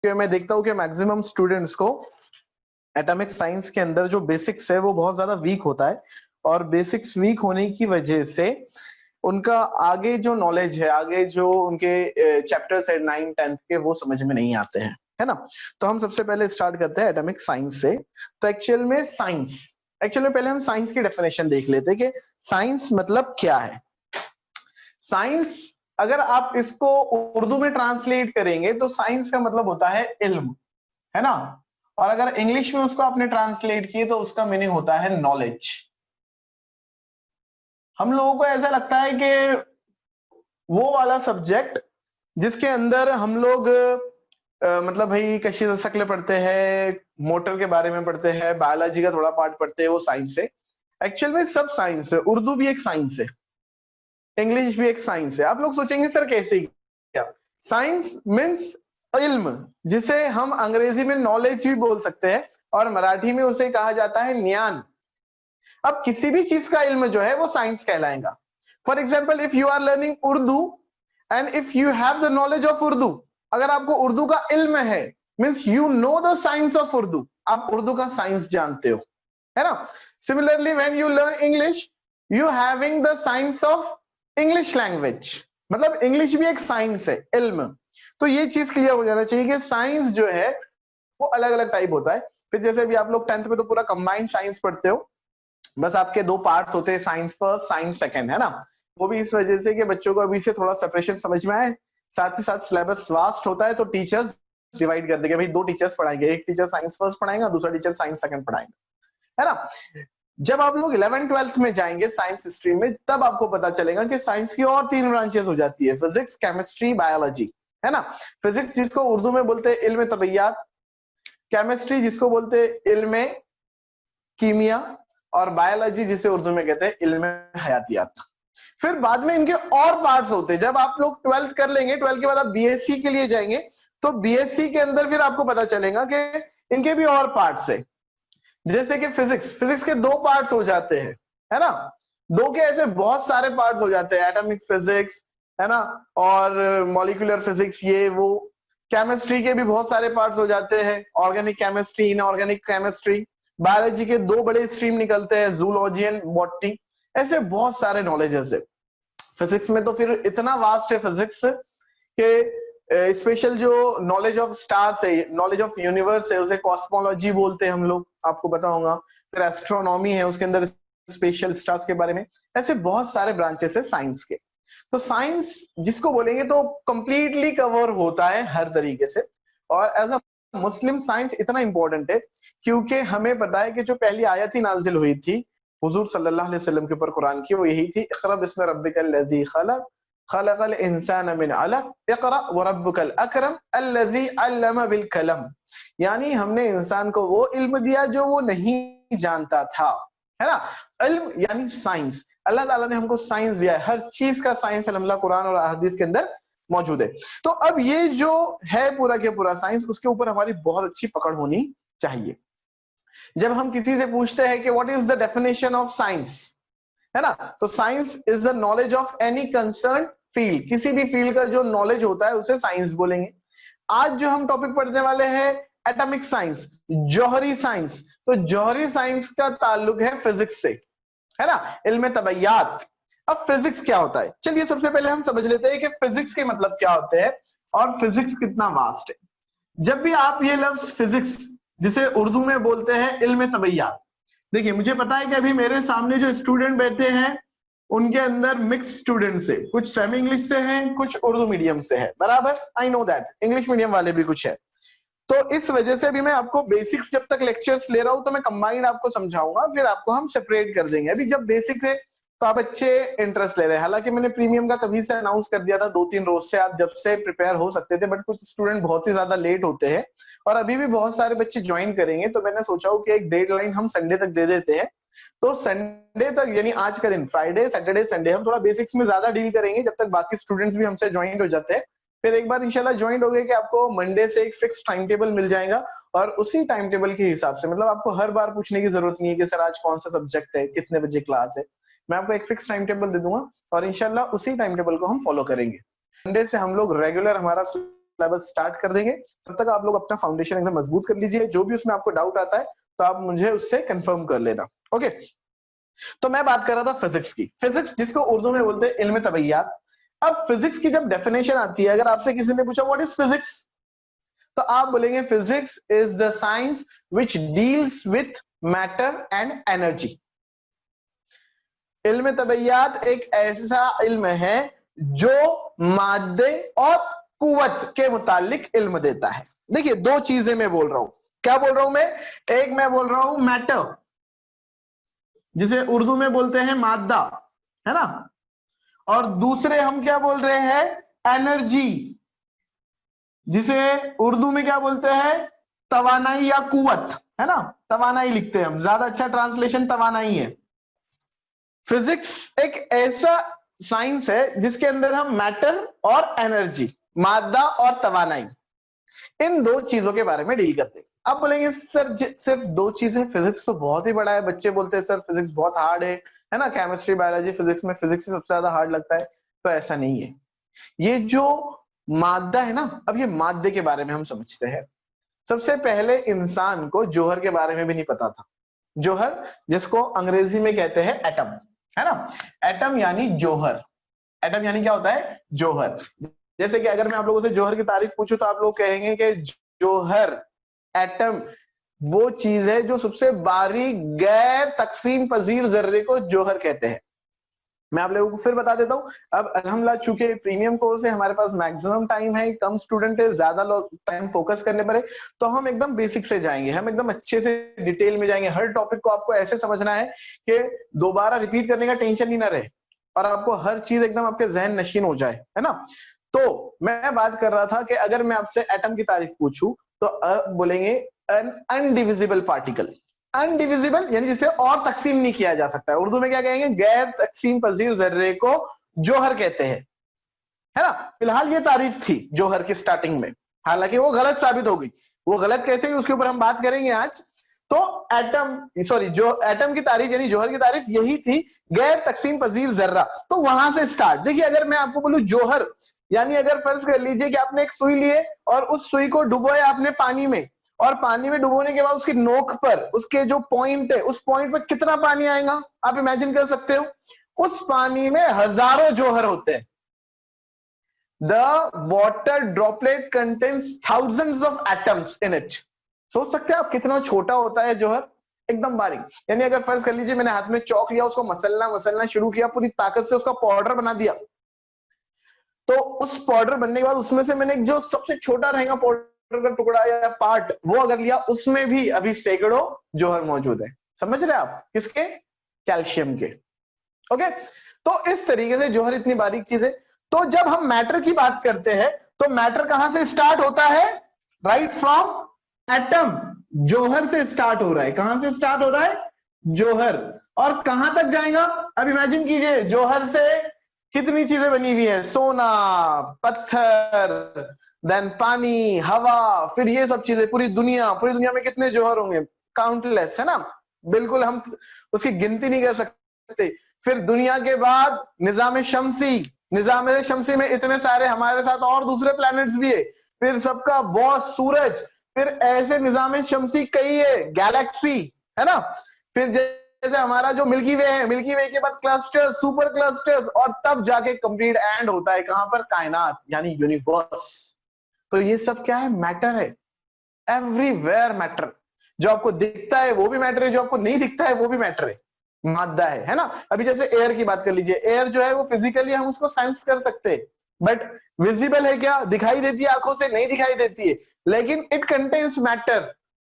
कि मैं देखता हूँ कि मैक्सिमम स्टूडेंट्स को एटॉमिक साइंस के अंदर जो बेसिक्स है वो बहुत ज्यादा वीक होता है, और बेसिक्स वीक होने की वजह से उनका आगे जो नॉलेज है, आगे जो उनके चैप्टर्स है 9th 10th के, वो समझ में नहीं आते हैं, है ना। तो हम सबसे पहले स्टार्ट करते हैं एटॉमिक साइंस से। तो एक्चुअल में पहले हम साइंस की डेफिनेशन देख लेते हैं कि साइंस मतलब क्या है। साइंस अगर आप इसको उर्दू में ट्रांसलेट करेंगे तो साइंस का मतलब होता है इल्म, है ना। और अगर इंग्लिश में उसको आपने ट्रांसलेट किए तो उसका मीनिंग होता है नॉलेज। हम लोगों को ऐसा लगता है कि वो वाला सब्जेक्ट जिसके अंदर हम लोग मतलब भाई कशिश शक्ल पढ़ते हैं, मोटर के बारे में पढ़ते हैं, बायोलॉजी का थोड़ा पार्ट पढ़ते हैं, वो साइंस है। एक्चुअल में सब साइंस है। उर्दू भी एक साइंस है, इंग्लिश भी एक साइंस है। आप लोग सोचेंगे सर कैसे, क्या साइंस मीन्स इल्म, जिसे हम अंग्रेजी में नॉलेज भी बोल सकते हैं और मराठी में उसे कहा जाता है ज्ञान। अब किसी भी चीज का इल्म जो है वो साइंस कहलाएगा। For example, if you are learning Urdu and if you have the knowledge of Urdu, अगर आपको उर्दू का इल्म है, means you know the science of Urdu, आप उर्दू का साइंस जानते हो, है ना। Similarly when you learn English, you having the science of English language, मतलब इंग्लिश भी एक साइंस है, इल्म। तो ये चीज क्लियर हो जाना चाहिए कि साइंस जो है वो अलग अलग टाइप होता है। फिर जैसे भी आप लोग 10th में तो पूरा कंबाइंड साइंस पढ़ते हो, बस आपके दो पार्ट्स होते हैं, साइंस फर्स्ट साइंस सेकंड, है ना। वो भी इस वजह से कि बच्चों को अभी से थोड़ा सेपरेशन समझ में आए। साथ ही साथ सिलेबस वास्ट होता है तो टीचर्स डिवाइड कर देंगे, भाई 2 टीचर्स पढ़ाएंगे, एक टीचर साइंस फर्स्ट पढ़ाएगा, दूसरा टीचर साइंस सेकंड पढ़ाएंगे, है ना। जब आप लोग 11th 12th में जाएंगे साइंस स्ट्रीम में, तब आपको पता चलेगा कि साइंस की और 3 ब्रांचेस हो जाती है, फिजिक्स, केमिस्ट्री, बायोलॉजी, है ना। फिजिक्स जिसको उर्दू में बोलते हैं इल्म तबैयात, केमिस्ट्री जिसको बोलते हैं इल्म कीमिया, और बायोलॉजी जिसे उर्दू में कहते हैं इल्म हयातियात। फिर बाद में इनके और पार्ट्स होते हैं। जब आप लोग 12th कर लेंगे, 12th के बाद आप बीएससी के लिए जाएंगे, तो बीएससी के अंदर फिर आपको पता चलेगा कि इनके भी और पार्ट्स है। जैसे कि फिजिक्स के 2 पार्ट्स हो जाते हैं, है ना। 2 के ऐसे बहुत सारे पार्ट्स हो जाते हैं, एटॉमिक फिजिक्स, है ना, और मॉलिक्यूलर फिजिक्स, ये वो। केमिस्ट्री के भी बहुत सारे पार्ट्स हो जाते हैं, organic chemistry, inorganic chemistry. Biology के 2 बड़े स्ट्रीम निकलते हैं, जूलॉजी एंड बॉटनी। ऐसे बहुत सारे नॉलेजेस है फिजिक्स में। तो फिर इतना वास्ट है फिजिक्स के स्पेशल जो नॉलेज ऑफ स्टार्स है, नॉलेज ऑफ यूनिवर्स है, उसे कॉस्मोलॉजी बोलते हैं हम लोग, आपको पता होगा। फिर एस्ट्रोनॉमी है, उसके अंदर स्पेशल स्टार्स के बारे में। ऐसे बहुत सारे ब्रांचेस है साइंस के। तो साइंस जिसको बोलेंगे तो कंप्लीटली कवर होता है हर तरीके से। और एज अ मुस्लिम साइंस इतना इंपॉर्टेंट है क्योंकि हमें पता है कि जो पहली आयत ही नाजिल हुई थी हुजूर सल्लल्लाहु अलैहि वसल्लम के ऊपर कुरान की, वो यही थी, इक़रा बिस्मि रब्बिकल लज़ी खलक़ खलक़ल इंसान मिन अलक़ इक़रा व रब्बुकल अकरम अल्लज़ी अल्लम बिल कलम। यानी हमने इंसान को वो इल्म दिया जो वो नहीं जानता था, है ना। इल्म यानी साइंस, अल्लाह ताला ने हमको साइंस दिया है, हर चीज का साइंस अल्हम्दुलिल्लाह कुरान और हदीस के अंदर मौजूद है। तो अब ये जो है पूरा के पूरा साइंस, उसके ऊपर हमारी बहुत अच्छी पकड़ होनी चाहिए। जब हम किसी से पूछते हैं कि what is the definition of science, है ना, तो science is the knowledge of any concern field. किसी भी फील्ड का जो नॉलेज होता है उसे साइंस बोलेंगे। आज जो हम टॉपिक पढ़ने वाले हैं एटॉमिक साइंस, जौहरी साइंस, तो जौहरी साइंस का ताल्लुक है फिजिक्स से, है ना, इल्म तबैयात। अब फिजिक्स क्या होता है, चलिए सबसे पहले हम समझ लेते हैं कि फिजिक्स के मतलब क्या होते हैं और फिजिक्स कितना वास्ट है। जब भी आप ये लफ्ज फिजिक्स, जिसे उर्दू में बोलते हैं इल्म तबैयात, देखिए मुझे पता है कि अभी मेरे सामने जो स्टूडेंट बैठे हैं उनके अंदर मिक्स स्टूडेंट्स है, कुछ सेमी इंग्लिश से हैं, कुछ उर्दू मीडियम से है, बराबर, I know that, English medium वाले भी कुछ है। तो इस वजह से अभी मैं आपको बेसिक्स जब तक लेक्चर्स ले रहा हूं तो मैं कंबाइंड आपको समझाऊंगा, फिर आपको हम सेपरेट कर देंगे। अभी जब बेसिक है तो आप अच्छे इंटरेस्ट ले रहे हैं। हालांकि मैंने प्रीमियम का कभी से अनाउंस कर दिया था, 2-3 रोज से आप जब से प्रिपेयर हो सकते थे, बट कुछ स्टूडेंट बहुत ही ज्यादा लेट होते हैं और अभी भी बहुत सारे बच्चे ज्वाइन करेंगे। तो मैंने सोचा हूँ कि एक डेडलाइन हम संडे तक दे देते हैं। तो संडे तक, यानी आज का दिन, फ्राइडे सैटरडे संडे, हम थोड़ा बेसिक्स में ज्यादा डील करेंगे जब तक बाकी स्टूडेंट्स भी हमसे ज्वाइन हो जाते हैं। फिर एक बार इंशाल्लाह ज्वाइन हो गए कि आपको मंडे से एक फिक्स टाइम टेबल मिल जाएगा और उसी टाइम टेबल के हिसाब से, मतलब आपको हर बार पूछने की जरूरत नहीं है कि सर आज कौन सा सब्जेक्ट है, कितने बजे क्लास है। मैं आपको एक फिक्स टाइम टेबल दे दूंगा और इंशाल्लाह उसी टाइम टेबल को हम फॉलो करेंगे। मंडे से हम लोग रेगुलर हमारा सिलेबस स्टार्ट कर देंगे, तब तक आप लोग अपना फाउंडेशन एकदम मजबूत कर लीजिए। जो भी उसमें आपको डाउट आता है तो आप मुझे उससे कंफर्म कर लेना। ओके, तो मैं बात कर रहा था फिजिक्स की। फिजिक्स जिसको उर्दू में बोलते हैं इल्म तबैयात। अब फिजिक्स की जब डेफिनेशन आती है, अगर आपसे किसी ने पूछा व्हाट इज फिजिक्स, तो आप बोलेंगे physics is the science which deals with matter and energy. इल्म तबैयात एक ऐसा इल्म है जो मादे और कुव्वत के मुतालिक इल्म देता है। देखिए, दो चीजें मैं बोल रहा हूं। क्या बोल रहा हूं मैं? एक मैं बोल रहा हूं मैटर, जिसे उर्दू में बोलते हैं मादा, है ना, और दूसरे हम क्या बोल रहे हैं? एनर्जी, जिसे उर्दू में क्या बोलते हैं? तवानाई या कुव्वत, है ना, तवानाई लिखते हैं हम, ज्यादा अच्छा ट्रांसलेशन तवानाई है। फिजिक्स एक ऐसा साइंस है जिसके अंदर हम मैटर और एनर्जी, मादा और तवानाई, इन दो चीजों के बारे में डील करते हैं। आप बोलेंगे सर सिर्फ दो चीजें, फिजिक्स तो बहुत ही बड़ा है। बच्चे बोलते हैं सर फिजिक्स बहुत हार्ड है ना, केमिस्ट्री बायोलॉजी फिजिक्स में फिजिक्स सबसे ज्यादा हार्ड लगता है। तो ऐसा नहीं है। ये जो मादा है ना, अब ये मादे के बारे में हम समझते हैं। सबसे पहले इंसान को जौहर के बारे में भी नहीं पता था। जौहर, जिसको अंग्रेजी में कहते हैं एटम, है ना, एटम यानी जौहर। एटम यानी क्या होता है? जौहर। जैसे कि अगर मैं आप लोगों से जौहर की तारीफ पूछूं तो आप लोग कहेंगे कि जौहर, एटम वो चीज है जो सबसे बारीक गैर तकसीम पजीर जर्रे को जौहर कहते हैं। मैं आप लोगों को फिर बता देता हूं। अब अल्हम्दुलिल्लाह चूंकि प्रीमियम कोर्स है, हमारे पास मैक्सिमम टाइम है, कम स्टूडेंट है, ज्यादा लोग टाइम फोकस करने पर है, तो हम एकदम बेसिक से जाएंगे, हम एकदम अच्छे से डिटेल में जाएंगे। हर टॉपिक को आपको ऐसे समझना है कि दोबारा रिपीट करने का टेंशन ही ना रहे और आपको हर चीज एकदम आपके जहन नशीन हो जाए, है ना। तो मैं बात कर रहा था कि अगर मैं आपसे एटम की तारीफ पूछूं तो बोलेंगे एन अनडिविजिबल पार्टिकल। अनडिविजिबल यानी जिसे और तकसीम नहीं किया जा सकता है। उर्दू में क्या कहेंगे? गैर तकसीम पजीर जर्रे को जौहर कहते हैं, है ना। फिलहाल ये तारीफ थी जौहर की स्टार्टिंग में, हालांकि वो गलत साबित हो गई। वो गलत कैसे हुई उसके ऊपर हम बात करेंगे आज। तो एटम, सॉरी, जो एटम की तारीफ यानी जौहर की तारीफ यही थी, गैर तकसीम पजीर जर्रा। तो वहां से स्टार्ट। देखिए, अगर मैं आपको बोलूं जौहर, यानी अगर फर्ज कर लीजिए कि आपने एक सुई लिए और उस सुई को डुबोया आपने पानी में, और पानी में डुबोने के बाद उसकी नोक पर, उसके जो पॉइंट है, उस पॉइंट पर कितना पानी आएगा आप इमेजिन कर सकते हो? उस पानी में हजारों जौहर होते हैं। The water droplet contains thousands of atoms in it. सोच सकते हैं आप कितना छोटा होता है जौहर, एकदम बारीक। यानी अगर फर्ज कर लीजिए मैंने हाथ में चौक लिया, उसको मसलना शुरू किया, पूरी ताकत से उसका पाउडर बना दिया, तो उस पाउडर बनने के बाद उसमें से मैंने जो सबसे छोटा रहेगा पाउडर का टुकड़ा या पार्ट, वो अगर लिया, उसमें भी अभी सैकड़ों जौहर मौजूद है। समझ रहे आप? किसके? कैल्शियम के। ओके, तो इस तरीके से जौहर इतनी बारीक चीज है। तो जब हम मैटर की बात करते हैं तो मैटर कहां से स्टार्ट होता है? Right from atom. जौहर से स्टार्ट हो रहा है। कहां से स्टार्ट हो रहा है? जौहर। और कहां तक जाएगा? अब इमेजिन कीजिए, जौहर से कितनी चीजें बनी हुई है? सोना, पत्थर, देन पानी, हवा, फिर ये सब चीजें, पूरी दुनिया में कितने जौहर होंगे? काउंटलेस, है ना, बिल्कुल हम उसकी गिनती नहीं कर सकते। फिर दुनिया के बाद निजाम शमसी में इतने सारे, हमारे साथ और दूसरे प्लैनेट्स भी है, फिर सबका बॉस सूरज, फिर ऐसे निजाम शमसी कई है, गैलेक्सी, है ना। फिर जैसे हमारा जो मिल्की वे है, मिल्की वे के बाद क्लस्टर्स, सुपर क्लस्टर्स, और तब जाके कंप्लीट एंड होता है कहां पर? कायनात यानी यूनिवर्स। तो ये सब क्या है? मैटर है। Everywhere matter. जो आपको दिखता है वो भी मैटर है, जो आपको नहीं दिखता है वो भी मैटर है, मादा है ना। अभी जैसे एयर की बात कर लीजिए, एयर जो है वो फिजिकली हम उसको सेंस कर सकते हैं, बट विजिबल है क्या? दिखाई देती है आंखों से? नहीं दिखाई देती है, लेकिन इट कंटेन्स मैटर।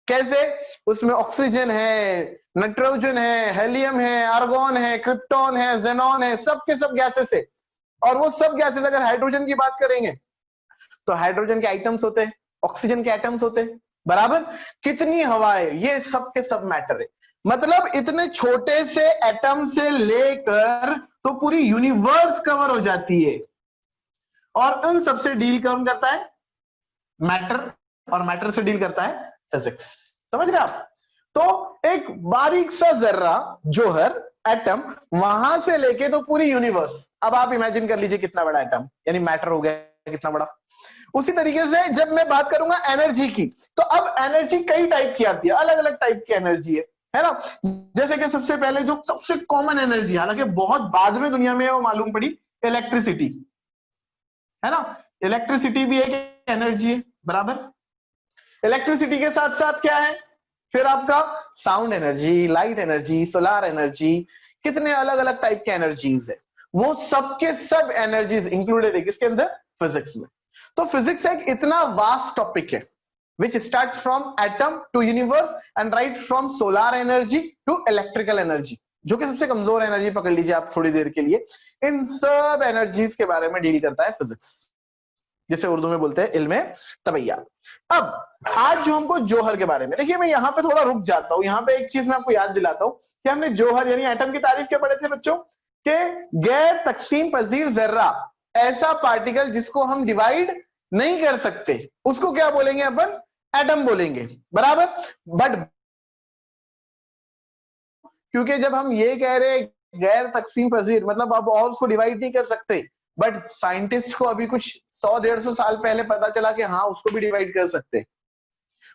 कैसे? उसमें ऑक्सीजन है, नाइट्रोजन है, हेलियम है, आर्गोन है, क्रिप्टॉन है, जेनॉन है, सब के सब गैसेस है। और वो सब गैसेस, अगर हाइड्रोजन की बात करेंगे तो हाइड्रोजन के आइटम्स होते हैं, ऑक्सीजन के एटम्स होते हैं, बराबर। कितनी हवा है, ये सब के सब मैटर है। मतलब इतने छोटे से एटम से लेकर तो पूरी यूनिवर्स कवर हो जाती है, और उन सबसे डील कौन करता है? मैटर। और मैटर से डील करता है फिजिक्स। समझ रहे आप? तो एक बारीक सा जर्रा, जौहर, एटम, वहां से लेके तो पूरी यूनिवर्स। अब आप इमेजिन कर लीजिए कितना बड़ा एटम यानी मैटर हो गया, कितना बड़ा। उसी तरीके से जब मैं बात करूंगा एनर्जी की, तो अब एनर्जी कई टाइप की आती है, अलग अलग टाइप की एनर्जी है ना। जैसे कि सबसे पहले जो सबसे कॉमन एनर्जी, हालांकि बहुत बाद में दुनिया में वो मालूम पड़ी, इलेक्ट्रिसिटी, है ना। इलेक्ट्रिसिटी भी एक एनर्जी है, बराबर। इलेक्ट्रिसिटी के साथ साथ क्या है फिर आपका, sound energy, light energy, solar energy, कितने अलग अलग टाइप के एनर्जीज है, वो सब के सब एनर्जीज इंक्लूडेड है किसके अंदर, फिजिक्स में। तो फिजिक्स एक इतना वास्ट टॉपिक है which starts from atom to universe and right from solar energy to electrical energy, जो कि सबसे कमजोर एनर्जी पकड़ लीजिए आप थोड़ी देर के लिए, इन सब एनर्जीज के बारे में डील करता है फिजिक्स, जिसे उर्दू में बोलते हैं इल्मे तबैयात। अब आज जो हमको जौहर के बारे में, देखिए मैं यहां पे थोड़ा रुक जाता हूं, यहां पे एक चीज मैं आपको याद दिलाता हूं कि हमने जौहर यानी एटम की तारीफ क्या पढ़े थे बच्चों, कि गैर तकसीम पजीर जर्रा, ऐसा पार्टिकल जिसको हम डिवाइड नहीं कर सकते, उसको क्या बोलेंगे अपन, एटम बोलेंगे, बराबर। बट क्योंकि जब हम ये कह रहे गैर तकसीम पजीर, मतलब अब और उसको डिवाइड नहीं कर सकते, बट साइंटिस्ट को अभी कुछ 100-150 साल पहले पता चला कि हाँ उसको भी डिवाइड कर सकते,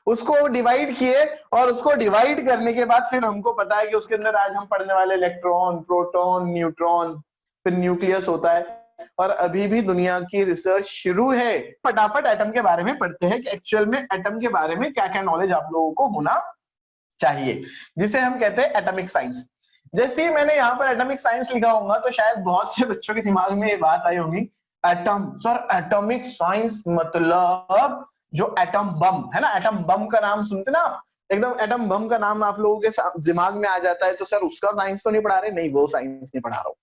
उसको डिवाइड किए, और उसको डिवाइड करने के बाद फिर हमको पता है कि उसके अंदर आज हम पढ़ने वाले इलेक्ट्रॉन, प्रोटॉन, न्यूट्रॉन, फिर न्यूक्लियस होता है, और अभी भी दुनिया की रिसर्च शुरू है। फटाफट एटम के बारे में पढ़ते हैं कि एक्चुअल में एटम के बारे में क्या क्या नॉलेज आप लोगों को होना चाहिए, जिसे हम कहते हैं एटॉमिक साइंस। जैसे ही मैंने यहाँ पर एटॉमिक साइंस लिखा होगा तो शायद बहुत से बच्चों के दिमाग में ये बात आई होगी, एटम सर, एटॉमिक साइंस मतलब जो एटम बम है ना, एटम बम का नाम सुनते ना आप, एकदम एटम बम का नाम आप लोगों के दिमाग में आ जाता है, तो सर उसका साइंस तो नहीं पढ़ा रहे, नहीं वो साइंस नहीं पढ़ा रहा हूं।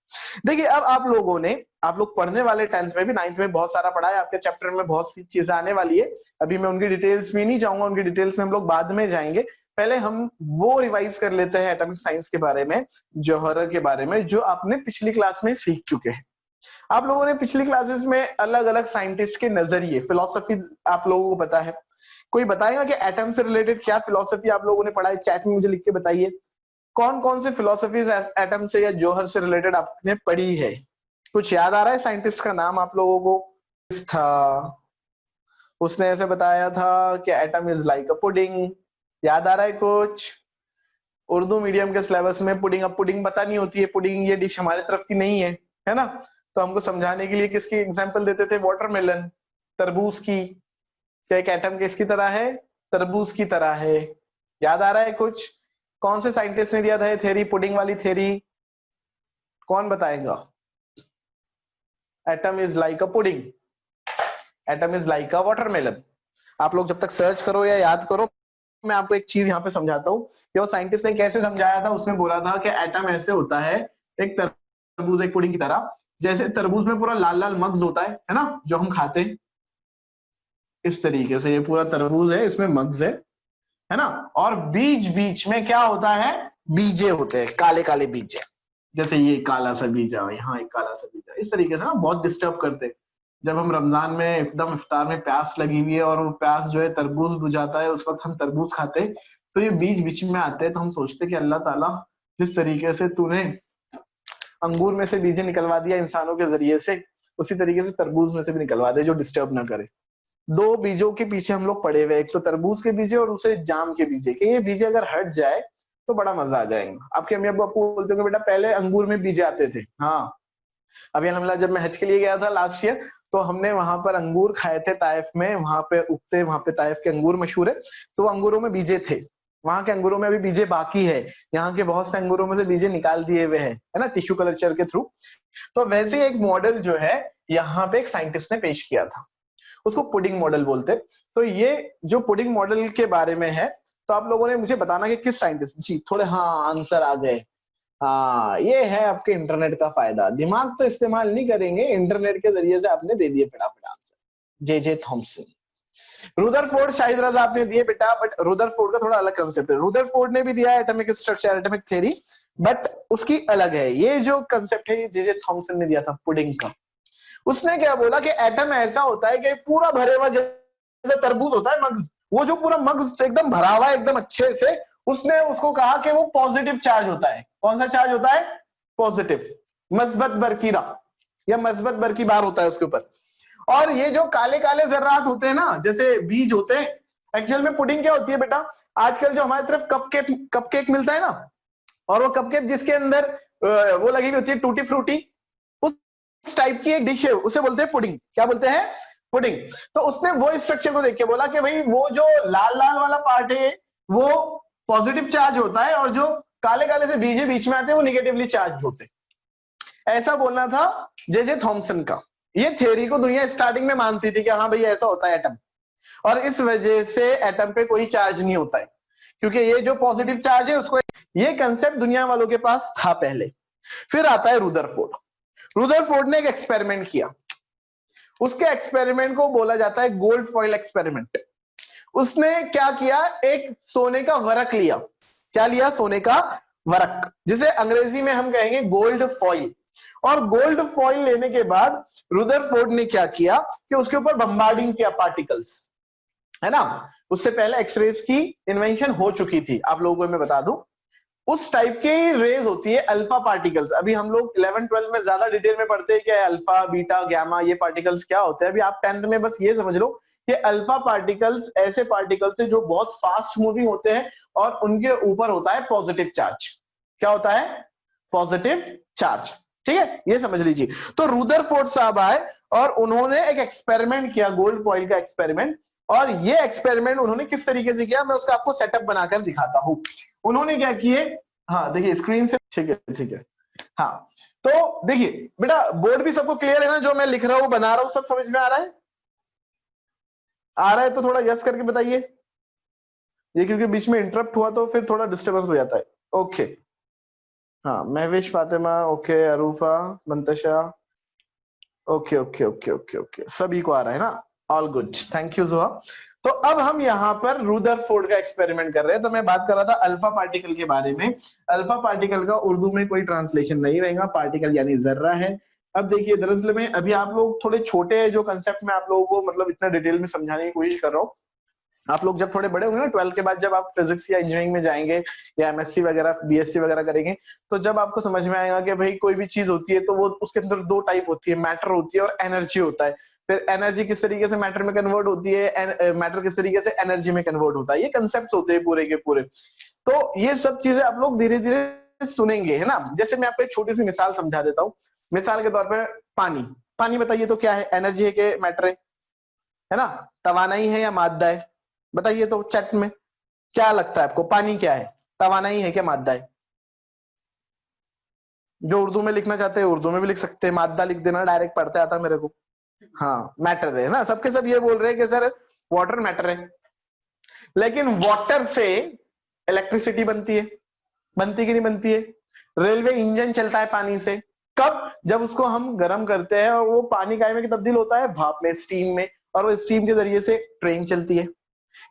देखिए अब आप लोगों ने, आप लोग पढ़ने वाले 10th में भी 9th में बहुत सारा पढ़ा है, आपके चैप्टर में बहुत सी चीजें आने वाली है, अभी मैं उनकी डिटेल्स में नहीं जाऊंगा, उनकी डिटेल्स में हम लोग बाद में जाएंगे। पहले हम वो रिवाइज कर लेते हैं एटॉमिक साइंस के बारे में, जौहर के बारे में, जो आपने पिछली क्लास में सीख चुके हैं। आप लोगों ने पिछली क्लासेस में अलग अलग साइंटिस्ट के नजरिए, फिलोसफी आप लोगों को पता है, कोई बताएगा कि एटम से रिलेटेड क्या फिलोसफी आप लोगों ने पढ़ा है, चैट में मुझे लिख के बताइए, कौन कौन से फिलोसफीज एटम से या जौहर से रिलेटेड आपने पढ़ी है। कुछ याद आ रहा है साइंटिस्ट का नाम आप लोगों को? था, उसने ऐसे बताया था कि atom is like a pudding, याद आ रहा है कुछ? उर्दू मीडियम के सिलेबस में पुडिंग, अब पुडिंग पता नहीं होती है, पुडिंग ये डिश हमारे तरफ की नहीं है ना, तो हमको समझाने के लिए किसकी एग्जांपल देते थे, वाटरमेलन, तरबूज की, क्या एक एटम किसकी तरह है, तरबूज की तरह है। याद आ रहा है कुछ? कौन से साइंटिस्ट ने दिया था ये थ्योरी, पुडिंग वाली थ्योरी, कौन बताएगा? Atom is like a pudding, atom is like a watermelon. आप लोग जब तक सर्च करो या याद करो, मैं आपको एक चीज यहाँ पे समझाता हूँ कि वो साइंटिस्ट ने कैसे समझाया था। उसने बोला था कि एटम ऐसे होता है, एक तरबूज एक पुडिंग की तरह, जैसे तरबूज में पूरा लाल लाल मग्ज होता है ना, जो हम खाते हैं, इस तरीके से ये पूरा तरबूज है, इसमें मग्ज है ना, और बीच बीच में क्या होता है, बीजे होते हैं, काले काले बीजे, जैसे ये काला सा बीजा, यहाँ एक काला सा बीजा, इस तरीके से ना बहुत डिस्टर्ब करते हैं। जब हम रमजान में एकदम इफ्तार में प्यास लगी हुई है और वो प्यास जो है तरबूज बुझाता है, उस वक्त हम तरबूज खाते हैं, तो ये बीच बीच में आते हैं, तो हम सोचते हैं कि अल्लाह ताला जिस तरीके से तूने अंगूर में से बीजे निकलवा दिया इंसानों के जरिए से, उसी तरीके से तरबूज में से भी निकलवा दे जो डिस्टर्ब ना करे। दो बीजों के पीछे हम लोग पड़े हुए, एक तो तरबूज के बीजे और दूसरे जाम के बीजे, कि ये बीजे अगर हट जाए तो बड़ा मजा आ जाएगा। आपके अम्मी अब्बू आपको बोलते हो बेटा पहले अंगूर में बीजे आते थे। हाँ, अभी अल्हम्दुलिल्लाह जब मैं हज के लिए गया था लास्ट ईयर, तो हमने वहां पर अंगूर खाए थे ताइफ में, वहां पे उगते, वहां पे ताइफ के अंगूर मशहूर है, तो अंगूरों में बीजे थे, वहां के अंगूरों में अभी बीजे बाकी है, यहाँ के बहुत से अंगूरों में से बीजे निकाल दिए हुए हैं, है ना, टिश्यू कल्चर के थ्रू। तो वैसे एक मॉडल जो है यहाँ पे एक साइंटिस्ट ने पेश किया था, उसको पुडिंग मॉडल बोलते। तो ये जो पुडिंग मॉडल के बारे में है, तो आप लोगों ने मुझे बताना कि किस साइंटिस्ट, जी थोड़े हाँ आंसर आ गए। हाँ, ये है आपके इंटरनेट का फायदा, दिमाग तो इस्तेमाल नहीं करेंगे, इंटरनेट के जरिए से आपने दे दिए फटाफट answer. J Thomson, Rutherford, Shahid Raza आपने दिए बेटा, बट रुदरफोर्ड का थोड़ा अलग कंसेप्ट है। रुदरफोर्ड ने भी दिया है atomic structure, atomic theory, but उसकी अलग है। ये जो कंसेप्ट है जे थॉमसन ने दिया था पुडिंग का। उसने क्या बोला कि एटम ऐसा होता है कि पूरा भरे हुआ, जैसे तरबूज होता है मग्ज, वो जो पूरा मग्ज एकदम भरा हुआ है एकदम अच्छे से, उसने उसको कहा कि वो पॉजिटिव चार्ज होता है। कौन सा चार्ज होता है? पॉजिटिव, मस्बत बरकीरा या मस्बत बरकी बार होता है उसके ऊपर। और ये जो काले काले जर्रात होते हैं ना, जैसे बीज होते हैं, एक्चुअल में पुडिंग क्या होती है बेटा? आजकल जो हमारी तरफ कपकेक मिलता है ना, और वो कपकेक जिसके अंदर वो लगी हुई होती है टूटी फ्रूटी, उस टाइप की एक डिश है, उसे बोलते हैं पुडिंग। क्या बोलते हैं? पुडिंग। तो उसने वो स्ट्रक्चर को देख के बोला कि भाई वो जो लाल लाल वाला पार्ट है वो पॉजिटिव चार्ज होता है, और जो काले काले से बीज बीच में आते हैं वो निगेटिवली चार्ज होते हैं। ऐसा बोलना था जे थॉमसन का। ये थ्योरी को दुनिया स्टार्टिंग में मानती थी कि हाँ भाई ऐसा होता है एटम, और इस वजह से एटम पे कोई चार्ज नहीं होता है, क्योंकि ये जो पॉजिटिव चार्ज है उसको, ये कंसेप्ट दुनिया वालों के पास था पहले। फिर आता है रुदरफोर्ड। रुदरफोर्ड ने एक एक्सपेरिमेंट किया, उसके एक्सपेरिमेंट को बोला जाता है गोल्ड फॉइल एक्सपेरिमेंट। उसने क्या किया? एक सोने का वरक लिया। क्या लिया? सोने का वरक, जिसे अंग्रेजी में हम कहेंगे गोल्ड फॉइल। और गोल्ड फॉइल लेने के बाद रुदरफोर्ड ने क्या किया कि उसके ऊपर बम्बार्डिंग किया पार्टिकल्स, है ना। उससे पहले एक्सरेज की इन्वेंशन हो चुकी थी, आप लोगों को मैं बता दूं। उस टाइप की रेज होती है अल्फा पार्टिकल्स। अभी हम लोग 11-12 में ज्यादा डिटेल में पढ़ते हैं कि अल्फा बीटा गामा ये पार्टिकल्स क्या होते हैं। अभी आप 10th में बस ये समझ लो कि अल्फा पार्टिकल्स ऐसे पार्टिकल्स है जो बहुत फास्ट मूविंग होते हैं, और उनके ऊपर होता है पॉजिटिव चार्ज। क्या होता है? Positive charge. ठीक है, ये समझ लीजिए। तो रुदरफोर्ड साहब आए और उन्होंने एक एक्सपेरिमेंट किया, गोल्ड फॉइल का एक्सपेरिमेंट। और ये एक्सपेरिमेंट उन्होंने किस तरीके से किया, मैं उसका आपको सेटअप बनाकर दिखाता हूं। उन्होंने क्या किए, हाँ देखिए स्क्रीन से, ठीक है ठीक है। हाँ तो देखिए बेटा, बोर्ड भी सबको क्लियर है ना? जो मैं लिख रहा हूं बना रहा हूं सब समझ में आ रहा है? आ रहा है तो थोड़ा यस करके बताइए। ये क्योंकि बीच में इंटरप्ट हुआ तो फिर थोड़ा डिस्टर्बेंस हो जाता है। ओके, हाँ Mahvish, Fatima, okay, Arufa, Mantasha, okay okay okay okay okay, सभी को आ रहा है ना? All good, thank you Zuha. तो अब हम यहाँ पर रुदरफोर्ड का एक्सपेरिमेंट कर रहे हैं। तो मैं बात कर रहा था अल्फा पार्टिकल के बारे में। अल्फा पार्टिकल का उर्दू में कोई ट्रांसलेशन नहीं रहेगा, पार्टिकल यानी जर्रा है। अब देखिए दरअसल में अभी आप लोग थोड़े छोटे जो कंसेप्ट में आप लोगों को मतलब इतना डिटेल में समझाने की कोशिश कर रहा हूँ। आप लोग जब थोड़े बड़े होंगे ना, 12th के बाद जब आप फिजिक्स या इंजीनियरिंग में जाएंगे या एमएससी वगैरह बीएससी वगैरह करेंगे, तो जब आपको समझ में आएगा कि भाई कोई भी चीज होती है तो वो उसके अंदर दो टाइप होती है, मैटर होती है और एनर्जी होता है। फिर एनर्जी किस तरीके से मैटर में कन्वर्ट होती है, मैटर किस तरीके से एनर्जी में कन्वर्ट होता है, ये कंसेप्ट होते हैं पूरे के पूरे। तो ये सब चीजें आप लोग धीरे धीरे सुनेंगे, है ना। जैसे मैं आपको एक छोटी सी मिसाल समझा देता हूँ। मिसाल के तौर पर पानी, पानी बताइए तो क्या है? एनर्जी है कि मैटर है ना? तवानाई है या मादा है? बताइए तो चैट में, क्या लगता है आपको? पानी क्या है? तवानाई है क्या मादा है? जो उर्दू में लिखना चाहते हैं उर्दू में भी लिख सकते हैं, मादा लिख देना, डायरेक्ट पढ़ते आता मेरे को। हाँ मैटर है ना, सबके सब ये बोल रहे हैं कि सर वाटर मैटर है। लेकिन वाटर से इलेक्ट्रिसिटी बनती है, बनती कि नहीं बनती है? रेलवे इंजन चलता है पानी से, कब? जब उसको हम गर्म करते हैं और वो पानी काय में तब्दील होता है? भाप में, स्टीम में, और वो स्टीम के जरिए से ट्रेन चलती है।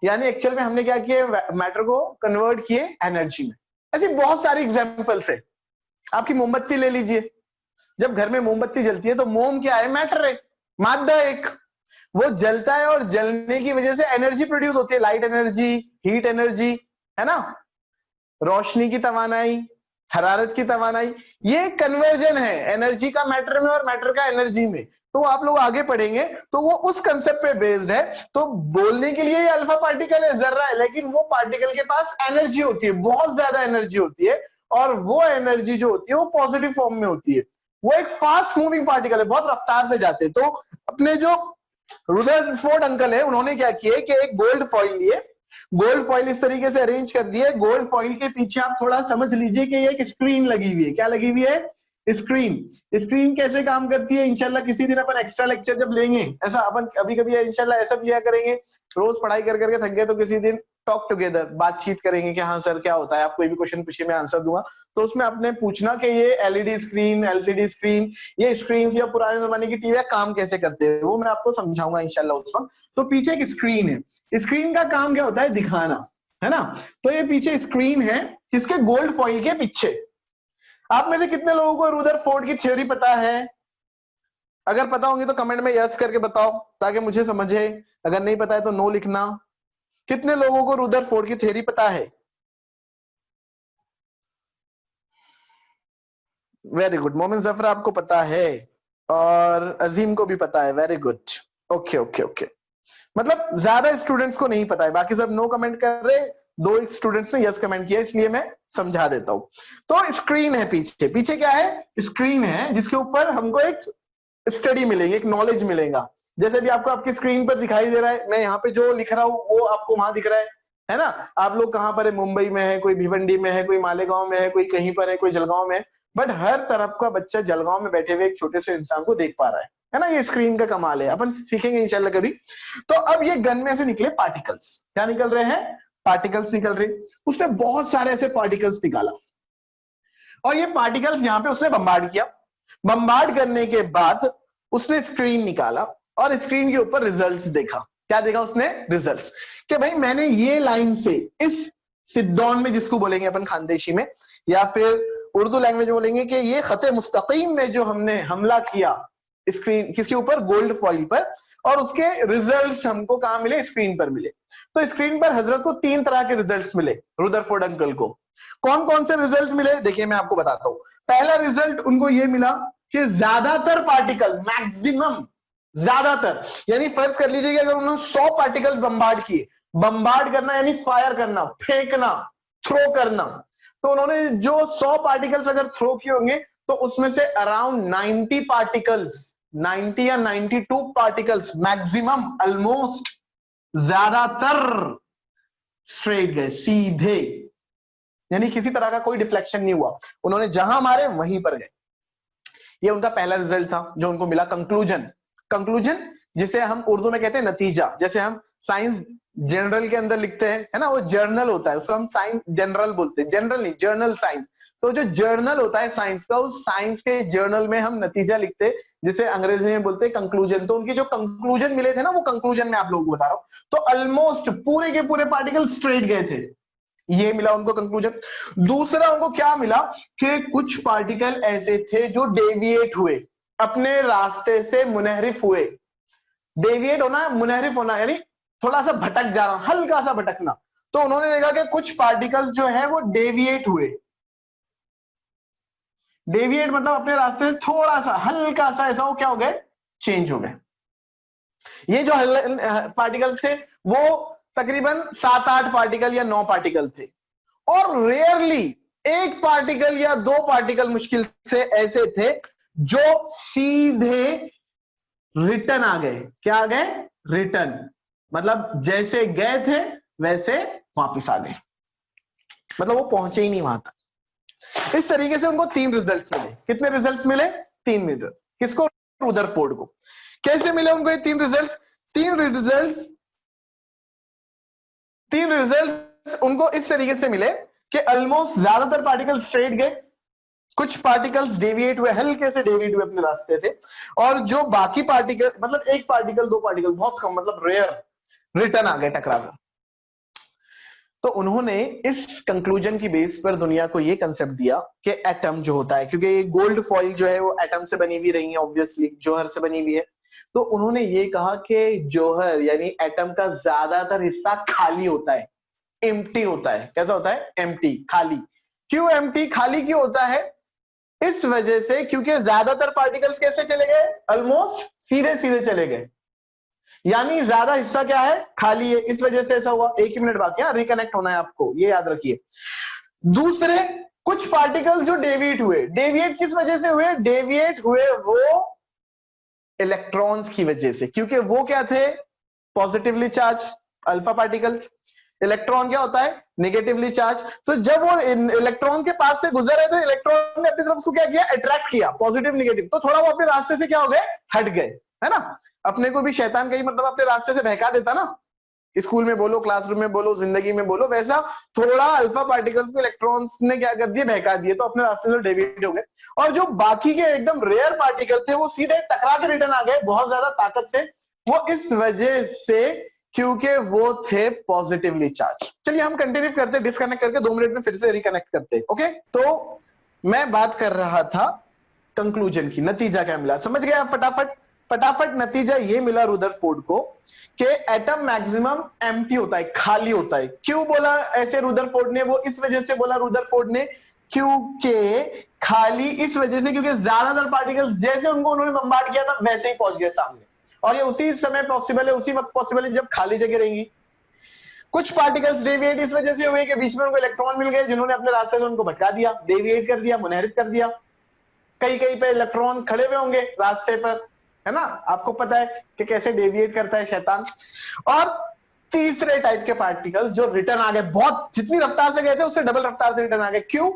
यानी एक्चुअल में हमने क्या किया, मैटर को कन्वर्ट किए एनर्जी में। ऐसी बहुत सारी एग्जांपल्स है। आपकी मोमबत्ती ले लीजिए, जब घर में मोमबत्ती जलती है तो मोम क्या है? मैटर है, मादा एक। वो जलता है और जलने की वजह से एनर्जी प्रोड्यूस होती है, लाइट एनर्जी, हीट एनर्जी, है ना। रोशनी की तवानाई, हरारत की तवानाई, ये कन्वर्जन है एनर्जी का मैटर में और मैटर का एनर्जी में। तो आप लोग आगे पढ़ेंगे तो वो उस कंसेप्ट पे बेस्ड है। तो बोलने के लिए ये अल्फा पार्टिकल है, जर्रा है, लेकिन वो पार्टिकल के पास एनर्जी होती है, बहुत ज्यादा एनर्जी होती है, और वो एनर्जी जो होती है वो पॉजिटिव फॉर्म में होती है। वो एक फास्ट मूविंग पार्टिकल है, बहुत रफ्तार से जाते हैं। तो अपने जो रुदरफोर्ड अंकल है उन्होंने क्या किया कि एक गोल्ड फॉइल लिए, गोल्ड फॉइल इस तरीके से अरेंज कर दिए। गोल्ड फॉइल के पीछे आप थोड़ा समझ लीजिए कि ये एक स्क्रीन लगी हुई है। क्या लगी हुई है? स्क्रीन। स्क्रीन कैसे काम करती है इंशाल्लाह किसी दिन अपन एक्स्ट्रा लेक्चर जब लेंगे, ऐसा अपन कभी कभी इंशाल्लाह ऐसा भी लिया करेंगे, रोज पढ़ाई कर करके थक गए तो किसी दिन टॉक टुगेदर, बातचीत करेंगे कि हाँ सर क्या होता है, आप कोई भी क्वेश्चन पूछिए मैं आंसर दूंगा। तो उसमें आपने पूछना कि ये एलईडी स्क्रीन, एलसीडी स्क्रीन, ये स्क्रीन या पुराने जमाने की टीवी काम कैसे करते हैं, वो मैं आपको समझाऊंगा इंशाल्लाह उस वक्त। तो पीछे एक स्क्रीन है, स्क्रीन का काम क्या होता है? दिखाना, है ना। तो ये पीछे स्क्रीन है किसके? गोल्ड फॉइल के पीछे। आप में से कितने लोगों को रुदरफोर्ड की थ्योरी पता है? अगर पता होंगे तो कमेंट में यस करके बताओ ताकि मुझे समझे। अगर नहीं पता है तो नो लिखना। कितने लोगों को रुदरफोर्ड की थ्योरी पता है? वेरी गुड, मोमिन जफर आपको पता है और अजीम को भी पता है, very good. Okay okay okay, मतलब ज्यादा स्टूडेंट्स को नहीं पता है, बाकी सब नो कमेंट कर रहे, 2 स्टूडेंट्स ने यस कमेंट किया, इसलिए मैं समझा देता हूं। तो स्क्रीन है पीछे, पीछे क्या है, स्क्रीन है जिसके ऊपर हमको एक स्टडी मिलेगी, एक नॉलेज मिलेगा। जैसे भी आपको आपकी स्क्रीन पर दिखाई दे रहा है, मैं यहाँ पे जो लिख रहा हूँ वो आपको वहां दिख रहा है ना। आप लोग कहाँ पर है, मुंबई में है, कोई भिवंडी में है, कोई मालेगांव में है, कोई कहीं पर है, कोई जलगांव में है, बट हर तरफ का बच्चा जलगांव में बैठे हुए एक छोटे से इंसान को देख पा रहा है ना। ये स्क्रीन का कमाल है, अपन सीखेंगे इंशाल्लाह कभी। तो अब ये गन में से निकले पार्टिकल्स, क्या निकल रहे हैं, पार्टिकल्स निकल रहे। उसने बहुत सारे ऐसे पार्टिकल्स निकाला और ये पार्टिकल्स यहाँ पे उसने बम्बार्ड किया। बम्बार्ड करने के बाद उसने स्क्रीन निकाला और स्क्रीन के ऊपर रिजल्ट्स देखा। क्या देखा उसने, रिजल्ट्स, कि भाई मैंने ये लाइन से इस सिद्दौन में, जिसको बोलेंगे अपन खानदेशी में, या फिर उर्दू लैंग्वेज में बोलेंगे कि ये खते मुस्तकीम में जो हमने हमला किया स्क्रीन किसके ऊपर, गोल्ड फॉइल पर, और उसके रिजल्ट्स हमको कहां मिले, स्क्रीन पर मिले। तो स्क्रीन पर हजरत को 3 तरह के रिजल्ट्स मिले, रुदरफोर्ड अंकल को। कौन कौन से रिजल्ट मिले, देखिए मैं आपको बताता हूं। पहला रिजल्ट उनको ये मिला कि ज्यादातर पार्टिकल, मैक्सिमम, ज्यादातर, यानी फर्ज कर लीजिए कि अगर उन्होंने 100 पार्टिकल्स बम्बार्ड किए, बम्बार्ड करना यानी फायर करना, फेंकना, थ्रो करना, तो उन्होंने जो 100 पार्टिकल्स अगर थ्रो किए होंगे तो उसमें से अराउंड 90 पार्टिकल्स, 90 या 92 पार्टिकल्स मैक्सिमम, ऑलमोस्ट, ज्यादातर स्ट्रेट गए, सीधे, यानी किसी तरह का कोई डिफ्लेक्शन नहीं हुआ, उन्होंने जहां मारे वहीं पर गए। ये उनका पहला रिजल्ट था जो उनको मिला, कंक्लूजन। कंक्लूजन जिसे हम उर्दू में कहते हैं नतीजा, जैसे हम साइंस जनरल के अंदर लिखते हैं, है ना, वो जर्नल होता है, उसको हम साइंस जनरल बोलते हैं, जनरल नहीं, जर्नल साइंस। तो जो जर्नल होता है साइंस का, उस साइंस के जर्नल में हम नतीजा लिखते हैं, जिसे अंग्रेजी में बोलते हैं कंक्लूजन। तो उनके जो कंक्लूजन मिले थे ना, वो कंक्लूजन में आप लोगों को बता रहा हूं। तो ऑलमोस्ट पूरे के पूरे पार्टिकल स्ट्रेट गए थे, ये मिला उनको कंक्लूजन। दूसरा उनको क्या मिला कि कुछ पार्टिकल ऐसे थे जो डेविएट हुए, अपने रास्ते से मुनहरिफ हुए। डेविएट होना, मुनहरिफ होना, यानी थोड़ा सा भटक जाना, हल्का सा भटकना। तो उन्होंने देखा कि कुछ पार्टिकल्स जो है वो डेविएट हुए। डेविएट मतलब अपने रास्ते से थोड़ा सा, हल्का सा ऐसा, वो क्या हो गए, चेंज हो गए। ये जो पार्टिकल्स थे वो तकरीबन 7-8 पार्टिकल या 9 पार्टिकल थे, और रेयरली 1 पार्टिकल या 2 पार्टिकल मुश्किल से ऐसे थे जो सीधे रिटर्न आ गए। क्या आ गए, रिटर्न, मतलब जैसे गए थे वैसे वापस आ गए, मतलब वो पहुंचे ही नहीं वहां तक। इस तरीके से उनको 3 रिजल्ट्स मिले। कितने रिजल्ट्स मिले, 3 रिजल्ट। किसको, रुदरफोर्ड को। कैसे मिले उनको ये 3 रिजल्ट्स, 3 रिजल्ट्स उनको इस तरीके से मिले कि ऑलमोस्ट ज्यादातर पार्टिकल स्ट्रेट गए, कुछ पार्टिकल्स डेविएट हुए, हल्के से डेविएट हुए अपने रास्ते से, और जो बाकी पार्टिकल, मतलब 1 पार्टिकल 2 पार्टिकल, बहुत कम, मतलब रेयर, रिटर्न आ गए, टकराकर। तो उन्होंने इस कंक्लूजन की बेस पर दुनिया को ये कंसेप्ट दिया कि एटम जो होता है, क्योंकि ये गोल्ड फॉइल जो है वो एटम से बनी हुई रही है, ऑब्वियसली जौहर से बनी हुई है, तो उन्होंने ये कहा कि जौहर यानी एटम का ज्यादातर हिस्सा खाली होता है, एम्प्टी होता है। कैसा होता है, एम्प्टी, खाली। क्यों एम्प्टी, खाली क्यों होता है, इस वजह से क्योंकि ज्यादातर पार्टिकल्स कैसे चले गए, ऑलमोस्ट सीधे सीधे चले गए, यानी ज्यादा हिस्सा क्या है, खाली है, इस वजह से ऐसा हुआ। 1 ही मिनट बाकी है, रिकनेक्ट होना है आपको, ये याद रखिए। दूसरे कुछ पार्टिकल्स जो डेविएट हुए, डेविएट किस वजह से हुए, डेविएट हुए वो इलेक्ट्रॉन्स की वजह से, क्योंकि वो क्या थे, positively charge alpha particles. Electron क्या होता है, नेगेटिवली चार्ज। तो जब वो इलेक्ट्रॉन के पास से गुजर रहे, तो इलेक्ट्रॉन ने अपनी तरफ उसको क्या किया, अट्रैक्ट किया, पॉजिटिव नेगेटिव, तो थोड़ा वो अपने रास्ते से क्या हो गए, हट गए, है ना। अपने को भी शैतान कहीं मतलब अपने रास्ते से बहका देता ना, स्कूल में बोलो, क्लासरूम में बोलो, जिंदगी में बोलो, वैसा थोड़ा अल्फा पार्टिकल्स को इलेक्ट्रॉन्स ने क्या कर दिया, बहका दिए, तो अपने रास्ते से डेविएट हो गए। और जो बाकी के एकदम रेयर पार्टिकल थे वो सीधे टकरा के रिटर्न आ गए, बहुत ज्यादा ताकत से, वो इस वजह से क्योंकि वो थे पॉजिटिवली चार्ज। चलिए हम कंटिन्यू करते, डिस्कनेक्ट करके 2 मिनट में फिर से रिकनेक्ट करते। ओके, तो मैं बात कर रहा था कंक्लूजन की, नतीजा क्या मिला, समझ गए आप फटाफट नतीजा ये मिला रुदरफोर्ड को कि एटम मैक्सिमम एम्प्टी होता है, खाली होता है। क्यों बोला ऐसे रुदरफोर्ड ने, वो इस वजह से बोला रुदरफोर्ड ने क्योंकि खाली इस वजह से, क्योंकि ज्यादातर पार्टिकल्स जैसे उन्होंने बम्बार्ड किया था वैसे ही पहुंच गए सामने। और ये उसी समय पॉसिबल है, उसी वक्त पॉसिबल है जब खाली जगह रहेंगी। कुछ पार्टिकल्स डेविएट इस वजह से हुए कि बीच में उनको इलेक्ट्रॉन मिल गए जिन्होंने अपने रास्ते से उनको भटका दिया, डेविएट कर दिया, मुनहरिफ कर दिया। कहीं कहीं पे इलेक्ट्रॉन खड़े हुए होंगे रास्ते पर, है ना, आपको पता है कि कैसे डेविएट करता है शैतान। और तीसरे टाइप के पार्टिकल्स जो रिटर्न आ गए, बहुत जितनी रफ्तार से गए थे उससे डबल रफ्तार से रिटर्न आ गए। क्यों?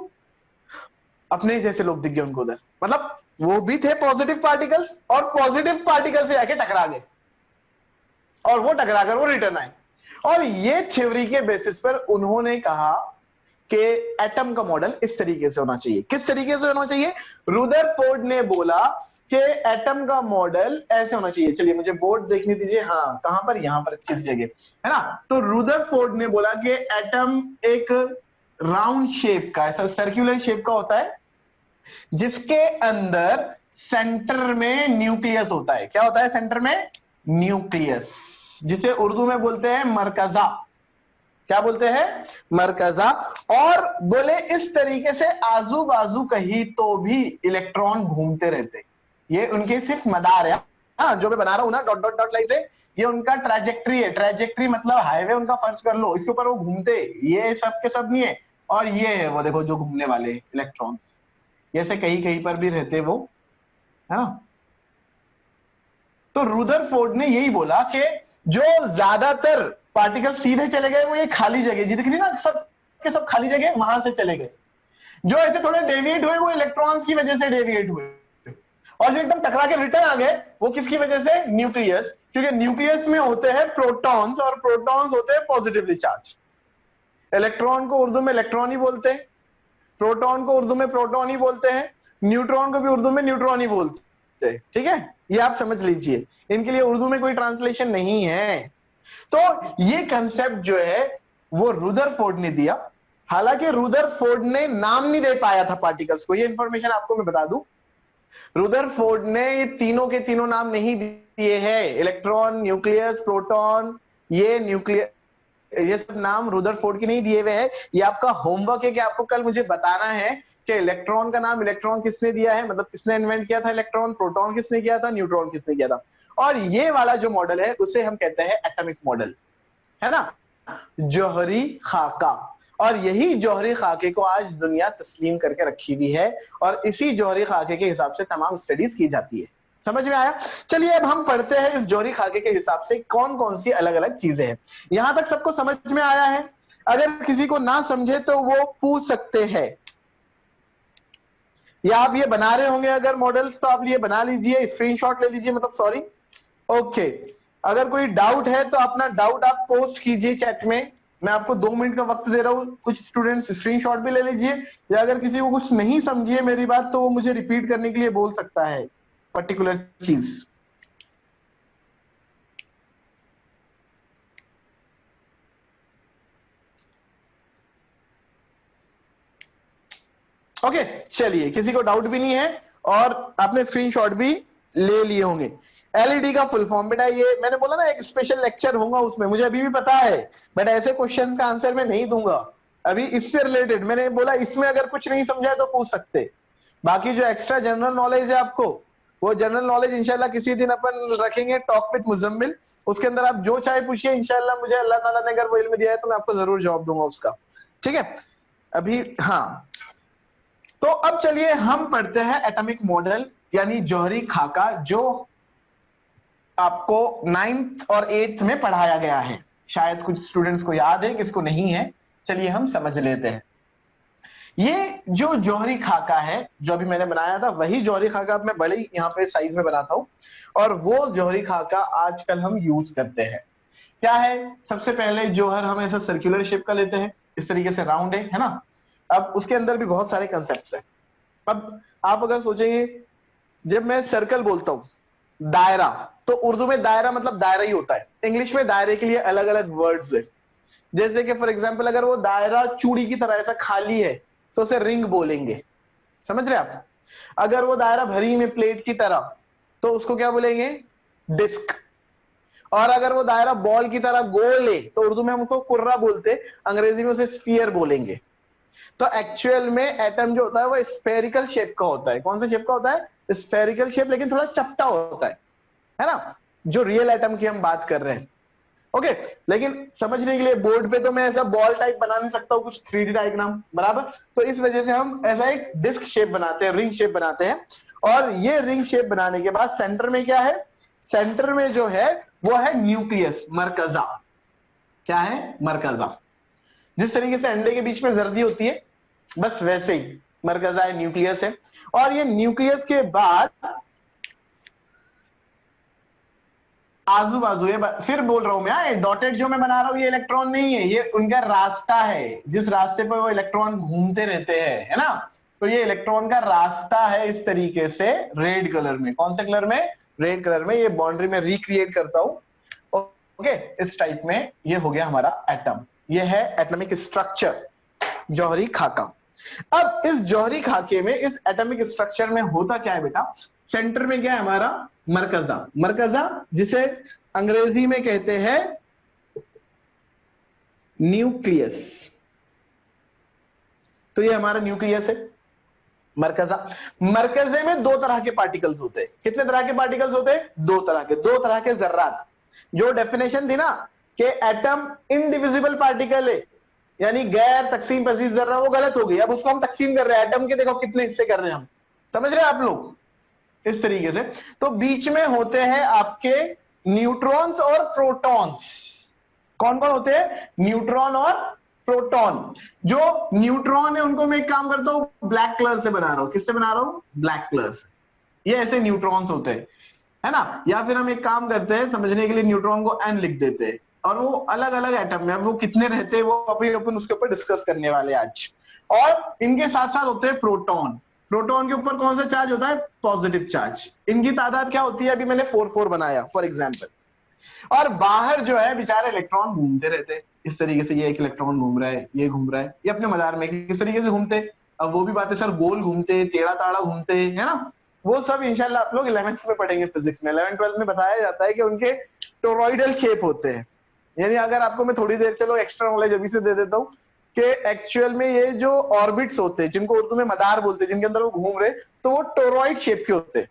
अपने जैसे लोग दिख गए उनको उधर, मतलब वो भी थे पॉजिटिव पार्टिकल्स और पॉजिटिव पार्टिकल से आके टकरा गए और वो टकरा कर वो रिटर्न आए। और ये थ्योरी के बेसिस पर उन्होंने कहा कि एटम का मॉडल इस तरीके से होना चाहिए। किस तरीके से होना चाहिए? रुदरफोर्ड ने बोला कि एटम का मॉडल ऐसे होना चाहिए। चलिए मुझे बोर्ड देखने दीजिए। हाँ, कहां पर? यहां पर अच्छी जगह, है ना। तो रुदरफोर्ड ने बोला कि एटम एक राउंड शेप का, ऐसा सर्कुलर शेप का होता है जिसके अंदर सेंटर में न्यूक्लियस होता है। क्या होता है सेंटर में? न्यूक्लियस, जिसे उर्दू में बोलते हैं मरकजा। क्या बोलते हैं? मरकजा। और बोले इस तरीके से आजू बाजू कहीं तो भी इलेक्ट्रॉन घूमते रहते। ये उनके सिर्फ मदार है। हाँ, जो मैं बना रहा हूं ना डॉट डॉट डॉट लाइन से, ये उनका ट्रैजेक्टरी है। ट्रैजेक्टरी मतलब हाईवे उनका फर्ज कर लो, इसके ऊपर वो घूमते, ये सब के सब नहीं है। और ये है वो देखो जो घूमने वाले इलेक्ट्रॉन्स, जैसे कहीं कहीं पर भी रहते वो, है ना। तो रुदरफोर्ड ने यही बोला कि जो ज्यादातर पार्टिकल सीधे चले गए वो ये खाली जगह जी दिखती ना, सब के सब खाली जगह वहां से चले गए। जो ऐसे थोड़े डेविएट हुए वो इलेक्ट्रॉन्स की वजह से डेविएट हुए, और जो एकदम टकरा के रिटर्न आ गए वो किसकी वजह से? न्यूक्लियस। क्योंकि न्यूक्लियस में होते हैं प्रोटॉन्स और प्रोटॉन्स होते हैं पॉजिटिवली चार्ज। इलेक्ट्रॉन को उर्दू में इलेक्ट्रॉन ही बोलते हैं, प्रोटॉन को उर्दू में प्रोटॉन ही बोलते हैं, न्यूट्रॉन को भी उर्दू में न्यूट्रॉन ही बोलते हैं। ठीक है, ये आप समझ लीजिए, इनके लिए उर्दू में कोई ट्रांसलेशन नहीं है। तो ये कंसेप्ट जो है वो रुदरफोर्ड ने दिया। हालांकि रुदरफोर्ड ने नाम नहीं दे पाया था पार्टिकल्स को, ये इंफॉर्मेशन आपको मैं बता दूं। रुदरफोर्ड ने ये तीनों के तीनों नाम नहीं दिए हैं, इलेक्ट्रॉन, न्यूक्लियस, प्रोटॉन, ये न्यूक्लियस, ये सब नाम रुदरफोर्ड के नहीं दिए हुए हैं। ये आपका होमवर्क है कि आपको कल मुझे बताना है कि इलेक्ट्रॉन का नाम इलेक्ट्रॉन किसने दिया है, मतलब किसने इन्वेंट किया था इलेक्ट्रॉन, प्रोटॉन किसने किया था, न्यूट्रॉन किसने किया था। और ये वाला जो मॉडल है उसे हम कहते हैं एटॉमिक मॉडल, है ना, जौहरी खाका। और यही जौहरी खाके को आज दुनिया तस्लीम करके रखी हुई है और इसी जौहरी खाके के हिसाब से तमाम स्टडीज की जाती है। समझ में आया? चलिए अब हम पढ़ते हैं इस जौहरी खाके के हिसाब से कौन कौन सी अलग अलग चीजें हैं। यहां तक सबको समझ में आया है? अगर किसी को ना समझे तो वो पूछ सकते हैं, या आप ये बना रहे होंगे अगर मॉडल्स तो आप ये बना लीजिए, स्क्रीनशॉट ले लीजिए, मतलब सॉरी। ओके, अगर कोई डाउट है तो अपना डाउट आप पोस्ट कीजिए चैट में। मैं आपको 2 मिनट का वक्त दे रहा हूं, कुछ स्टूडेंट्स स्क्रीनशॉट भी ले लीजिए, या अगर किसी को कुछ नहीं समझिए मेरी बात तो वो मुझे रिपीट करने के लिए बोल सकता है पर्टिकुलर चीज। ओके, चलिए, किसी को डाउट भी नहीं है और आपने स्क्रीनशॉट भी ले लिए होंगे। एलईडी का फुल फॉर्म बेटा, ये मैंने बोला ना एक स्पेशल लेक्चर होगा उसमें, मुझे अभी भी पता है, बट ऐसे क्वेश्चंस का आंसर मैं नहीं दूंगा अभी। इससे रिलेटेड मैंने बोला इसमें अगर कुछ नहीं समझा तो पूछ सकते। बाकी जो एक्स्ट्रा जनरल नॉलेज है आपको, वो जनरल नॉलेज इंशाल्लाह किसी दिन अपन रखेंगे टॉक विद मुजम्मिल, उसके अंदर आप जो चाहे पूछिए, इंशाल्लाह मुझे अल्लाह ताला ने अगर वो इल्म दिया है तो मैं आपको जरूर जवाब दूंगा उसका। ठीक है, अभी हाँ, तो अब चलिए हम पढ़ते हैं एटॉमिक मॉडल यानी जौहरी खाका, जो आपको 9th और 8th में पढ़ाया गया है। शायद कुछ स्टूडेंट्स को याद है, किसको नहीं है, चलिए हम समझ लेते हैं। ये जो जौहरी खाका है जो अभी मैंने बनाया था, वही जौहरी खाका मैं बड़े यहाँ पे साइज में बनाता हूं, और वो जौहरी खाका आजकल हम यूज करते हैं। क्या है? सबसे पहले जौहर हम ऐसा सर्कुलर शेप का लेते हैं, इस तरीके से राउंड है ना। अब उसके अंदर भी बहुत सारे कंसेप्ट हैं। अब आप अगर सोचेंगे, जब मैं सर्कल बोलता हूं दायरा, तो उर्दू में दायरा मतलब दायरा ही होता है, इंग्लिश में दायरे के लिए अलग अलग वर्ड्स है। जैसे कि फॉर एग्जांपल अगर वो दायरा चूड़ी की तरह ऐसा खाली है तो उसे रिंग बोलेंगे, समझ रहे आप। अगर वो दायरा भरी में प्लेट की तरह तो उसको क्या बोलेंगे? डिस्क। और अगर वो दायरा बॉल की तरह गोल है तो उर्दू में हम उसको कुर्रा बोलते, अंग्रेजी में उसे स्फीयर बोलेंगे। तो एक्चुअल में एटम जो होता है वो स्फेरिकल शेप का होता है। कौन से शेप का होता है? स्फेरिकल शेप, लेकिन थोड़ा चपटा होता है ना। जो रियल एटम की हम बात कर रहे हैं। ओके, लेकिन समझने के लिए बोर्ड पे तो मैं ऐसा बॉल टाइप बना नहीं सकता हूँ, कुछ 3D डायग्राम बराबर। तो इस वजह से हम ऐसा एक डिस्क शेप बनाते हैं, रिंग शेप बनाते हैं। और ये रिंग शेप बनाने के बाद सेंटर में क्या है, सेंटर में जो है वो है न्यूक्लियस, मरकजा। क्या है, मरकजा। जिस तरीके से अंडे के बीच में जर्दी होती है, बस वैसे ही मरकजा है, न्यूक्लियस है। और ये न्यूक्लियस के बाद आजू बाजू, ये फिर बोल रहा हूं मैं, डॉटेड जो मैं बना रहा हूं ये इलेक्ट्रॉन नहीं है, ये उनका रास्ता है, जिस रास्ते पर वो इलेक्ट्रॉन घूमते रहते हैं, है ना। तो ये इलेक्ट्रॉन का रास्ता है इस तरीके से, रेड कलर में। कौन से कलर में, रेड कलर में। ये बाउंड्री में रिक्रिएट करता हूं। ओके, इस टाइप में ये हो गया हमारा एटम। ये है एटॉमिक स्ट्रक्चर, जौहरी खाका। अब इस जौहरी खाके में, इस एटॉमिक स्ट्रक्चर में होता क्या है बेटा, सेंटर में क्या है हमारा, मरकजा। मरकजा जिसे अंग्रेजी में कहते हैं न्यूक्लियस। तो ये हमारा न्यूक्लियस है, मरकजा। मरकजे में दो तरह के पार्टिकल्स होते हैं। कितने तरह के पार्टिकल्स होते हैं, दो तरह के जर्रात। जो डेफिनेशन थी ना कि एटम इनडिविजिबल पार्टिकल है, यानी गैर तकसीम पजीर जर्रा, वो गलत हो गई। अब उसको हम तकसीम कर रहे हैं, एटम के देखो कितने हिस्से कर रहे हैं हम, समझ रहे हैं आप लोग, इस तरीके से। तो बीच में होते हैं आपके न्यूट्रॉन्स और प्रोटॉन्स। कौन कौन होते हैं, न्यूट्रॉन और प्रोटॉन। जो न्यूट्रॉन है उनको मैं एक काम करता हूं, ब्लैक कलर से बना रहा हूं। किससे बना रहा हूं, ब्लैक कलर से। ये ऐसे न्यूट्रॉन्स होते हैं, है ना। या फिर हम एक काम करते हैं, समझने के लिए न्यूट्रॉन को एन लिख देते हैं, और वो अलग अलग एटम में, अब वो कितने रहते हैं वो अभी अपन उसके ऊपर डिस्कस करने वाले आज। और इनके साथ साथ होते हैं प्रोटॉन। प्रोटॉन के ऊपर कौन सा चार्ज होता है, पॉजिटिव चार्ज। इनकी तादाद क्या होती है, अभी मैंने 4 बनाया फॉर एग्जाम्पल। और बाहर जो है बेचारे इलेक्ट्रॉन घूमते रहते हैं इस तरीके से। ये एक इलेक्ट्रॉन घूम रहा है, ये घूम रहा है, ये अपने मदार में किस तरीके से घूमते। अब वो भी बात है सर, गोल घूमते, टेढ़ा ताड़ा घूमते, है ना। वो सब इंशाल्लाह आप लोग 11th में पढ़ेंगे फिजिक्स में। 11th 12th में बताया जाता है कि उनके टोरॉइडल शेप होते हैं। यानी अगर आपको मैं थोड़ी देर, चलो एक्स्ट्रा नॉलेज अभी से दे देता हूँ, कि एक्चुअल में ये जो ऑर्बिट्स होते हैं, जिनको उर्दू में मदार बोलते हैं, जिनके अंदर वो घूम रहे, तो वो टोरॉइड शेप के होते हैं।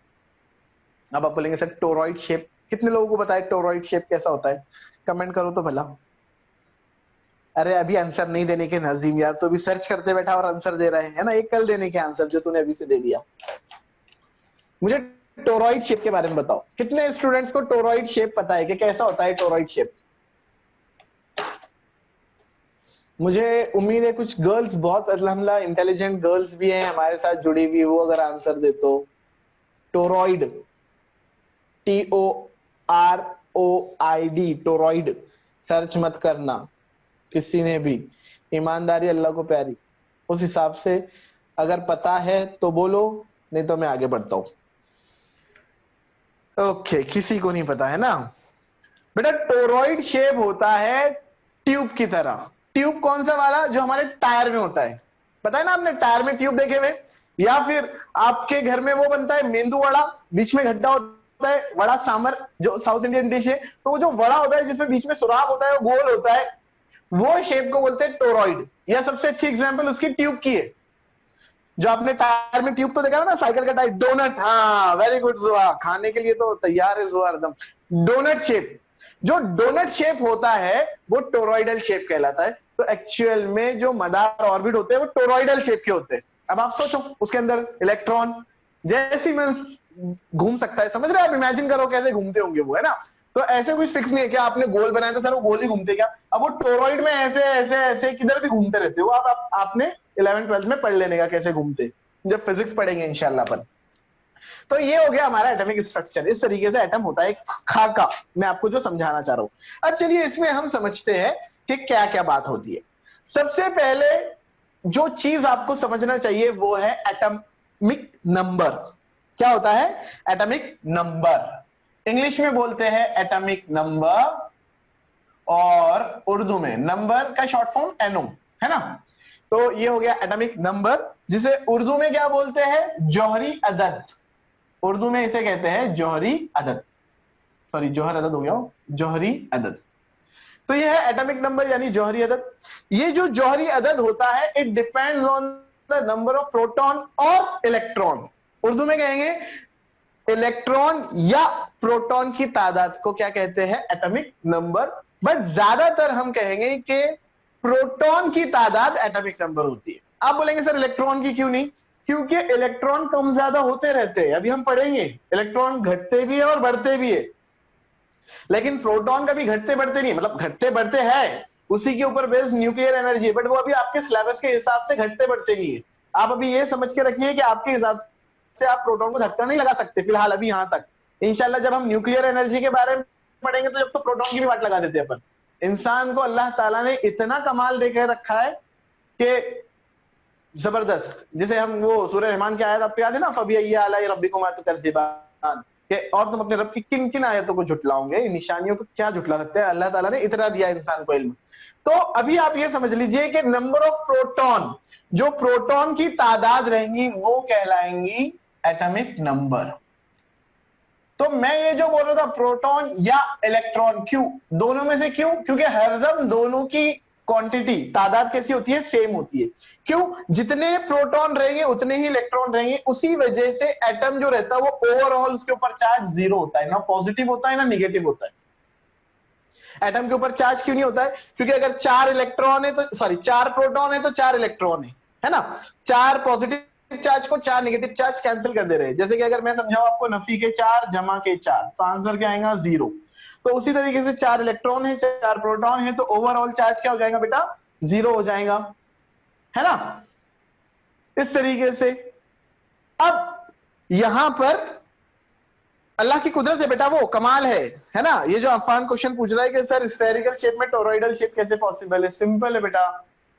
अब आप बोलेंगे सर टोरॉइड शेप, कितने लोगों को पता है टोरॉइड शेप कैसा होता है, कमेंट करो तो भला। अरे अभी आंसर नहीं देने के नजीम यार, तो अभी सर्च करते बैठा और आंसर दे रहा है ना। एक कल देने के आंसर जो तूने अभी से दे दिया। मुझे टोरॉइड शेप के बारे में बताओ, कितने स्टूडेंट्स को टोरॉइड शेप पता है कि कैसा होता है टोरॉइड शेप। मुझे उम्मीद है कुछ गर्ल्स, बहुत अल्हम्दुलिल्लाह इंटेलिजेंट गर्ल्स भी हैं हमारे साथ जुड़ी हुई, वो अगर आंसर दे तो। Toroid, TOROID, toroid. सर्च मत करना किसी ने भी, ईमानदारी अल्लाह को प्यारी। उस हिसाब से अगर पता है तो बोलो, नहीं तो मैं आगे बढ़ता हूं। ओके, किसी को नहीं पता है ना बेटा। टोरॉइड शेप होता है ट्यूब की तरह। ट्यूब कौन सा वाला, जो हमारे टायर में होता है, पता है ना आपने, टायर में ट्यूब देखे हुए। या फिर आपके घर में वो बनता है मेंदू वड़ा, बीच में गड्ढा होता है, वड़ा सांबर जो साउथ इंडियन डिश है, तो वो जो वड़ा होता है जिसमें बीच में सुराख होता है, वो गोल होता है, वो शेप को बोलते हैं टोरॉइड। या सबसे अच्छी एग्जांपल उसकी ट्यूब की है। जो आपने टायर में ट्यूब तो देखा ना, साइकिल का टायर, डोनट। हाँ वेरी गुड जुआ, खाने के लिए तो तैयार है जुआ एकदम। डोनट शेप, जो डोनट शेप होता है वो टोरॉइडल शेप कहलाता है। तो एक्चुअल में जो मदार ऑर्बिट होते हैं वो टोरॉइडल शेप के होते हैं। अब आप सोचो उसके अंदर इलेक्ट्रॉन जैसी में घूम सकता है, समझ रहे हैं आप, इमेजिन करो कैसे घूमते होंगे वो, है ना। तो ऐसे कुछ फिक्स नहीं है कि आपने गोल बनाया तो सर वो गोल ही घूमते क्या। अब वो टोरॉइड में ऐसे ऐसे ऐसे किधर भी घूमते रहते हो। आपने 11th 12th में पढ़ लेने का कैसे घूमते, जब फिजिक्स पढ़ेंगे इंशाल्लाह पर। तो ये हो गया हमारा एटॉमिक स्ट्रक्चर। इस तरीके से एटम होता है खाका, मैं आपको जो समझाना चाह रहा हूं। अब चलिए इसमें हम समझते हैं कि क्या क्या बात होती है। सबसे पहले जो चीज आपको समझना चाहिए वो है एटॉमिक नंबर। क्या होता है, एटॉमिक नंबर। इंग्लिश में बोलते हैं एटॉमिक नंबर, और उर्दू में नंबर का शॉर्ट फॉर्म एनओ, है ना। तो ये हो गया एटॉमिक नंबर, जिसे उर्दू में क्या बोलते हैं, जौहरी अदद। उर्दू में इसे कहते हैं जौहरी अदद, सॉरी जौहर अदद हो गया, जौहरी अदद। तो ये है एटॉमिक नंबर यानी जौहरी अदद। ये जो जौहरी अदद होता है, it depends on the number of proton और इलेक्ट्रॉन। उर्दू में कहेंगे इलेक्ट्रॉन या प्रोटॉन की तादाद को क्या कहते हैं? Atomic number. बट ज्यादातर हम कहेंगे कि प्रोटॉन की तादाद एटॉमिक नंबर होती है। आप बोलेंगे सर इलेक्ट्रॉन की क्यों नहीं? क्योंकि इलेक्ट्रॉन कम ज्यादा होते रहते हैं। अभी हम पढ़ेंगे इलेक्ट्रॉन घटते भी है और बढ़ते भी है, लेकिन प्रोटॉन कभी घटते बढ़ते नहीं, मतलब घटते बढ़ते हैं, उसी के ऊपर बेस्ड न्यूक्लियर एनर्जी है, बट वो अभी आपके सिलेबस के हिसाब से घटते बढ़ते नहीं है। आप अभी ये समझ के रखिए कि आपके हिसाब से आप प्रोटॉन को धक्का नहीं लगा सकते फिलहाल अभी यहां तक। इंशाल्लाह जब हम न्यूक्लियर एनर्जी के बारे में पढ़ेंगे तो जब तो प्रोटॉन की भी बात लगा देते हैं अपन। इंसान को अल्लाह ताला ने इतना कमाल देकर रखा है कि जबरदस्त। जिसे हम वो सूरह रहमान की आयत आपको याद है ना, फबी आला रब्बिकुमा तुकज़्ज़िबान, और तुम अपने रब की किन किन आयतों को झुटलाओगे, निशानियों को क्या झुटला सकते हैं? अल्लाह ताला ने इतना दिया इंसान को इल्म। तो अभी आप ये समझ लीजिए कि नंबर ऑफ प्रोटॉन, जो प्रोटॉन की तादाद रहेंगी वो कहलाएंगी एटॉमिक नंबर। तो मैं ये जो बोल रहा था प्रोटॉन या इलेक्ट्रॉन, क्यों दोनों में से? क्यों? क्योंकि हरदम दोनों की क्वांटिटी, तादाद कैसी होती है? सेम होती है। क्यों? जितने प्रोटॉन रहेंगे उतने ही इलेक्ट्रॉन रहेंगे। उसी वजह से एटम जो रहता है वो ओवरऑल उसके ऊपर चार्ज जीरो होता है, ना पॉजिटिव होता है ना निगेटिव होता है। एटम के ऊपर चार्ज क्यों नहीं होता है? क्योंकि अगर 4 इलेक्ट्रॉन है तो सॉरी 4 प्रोटॉन है तो 4 इलेक्ट्रॉन है ना? 4 पॉजिटिव चार्ज को 4 नेगेटिव चार्ज कैंसिल कर दे रहे हैं। जैसे कि अगर मैं समझाऊं आपको नफी के 4 जमा के 4 तो आंसर क्या आएगा? 0। तो उसी तरीके से 4 इलेक्ट्रॉन है 4 प्रोटॉन है तो ओवरऑल चार्ज क्या हो जाएगा बेटा? 0 हो जाएगा, है ना? इस तरीके से अब यहां पर अल्लाह की कुदरत है बेटा, वो कमाल है ना? ये जो अफान क्वेश्चन पूछ रहा है कि सर स्फेरिकल शेप में टोरॉइडल शेप कैसे पॉसिबल है? सिंपल है बेटा।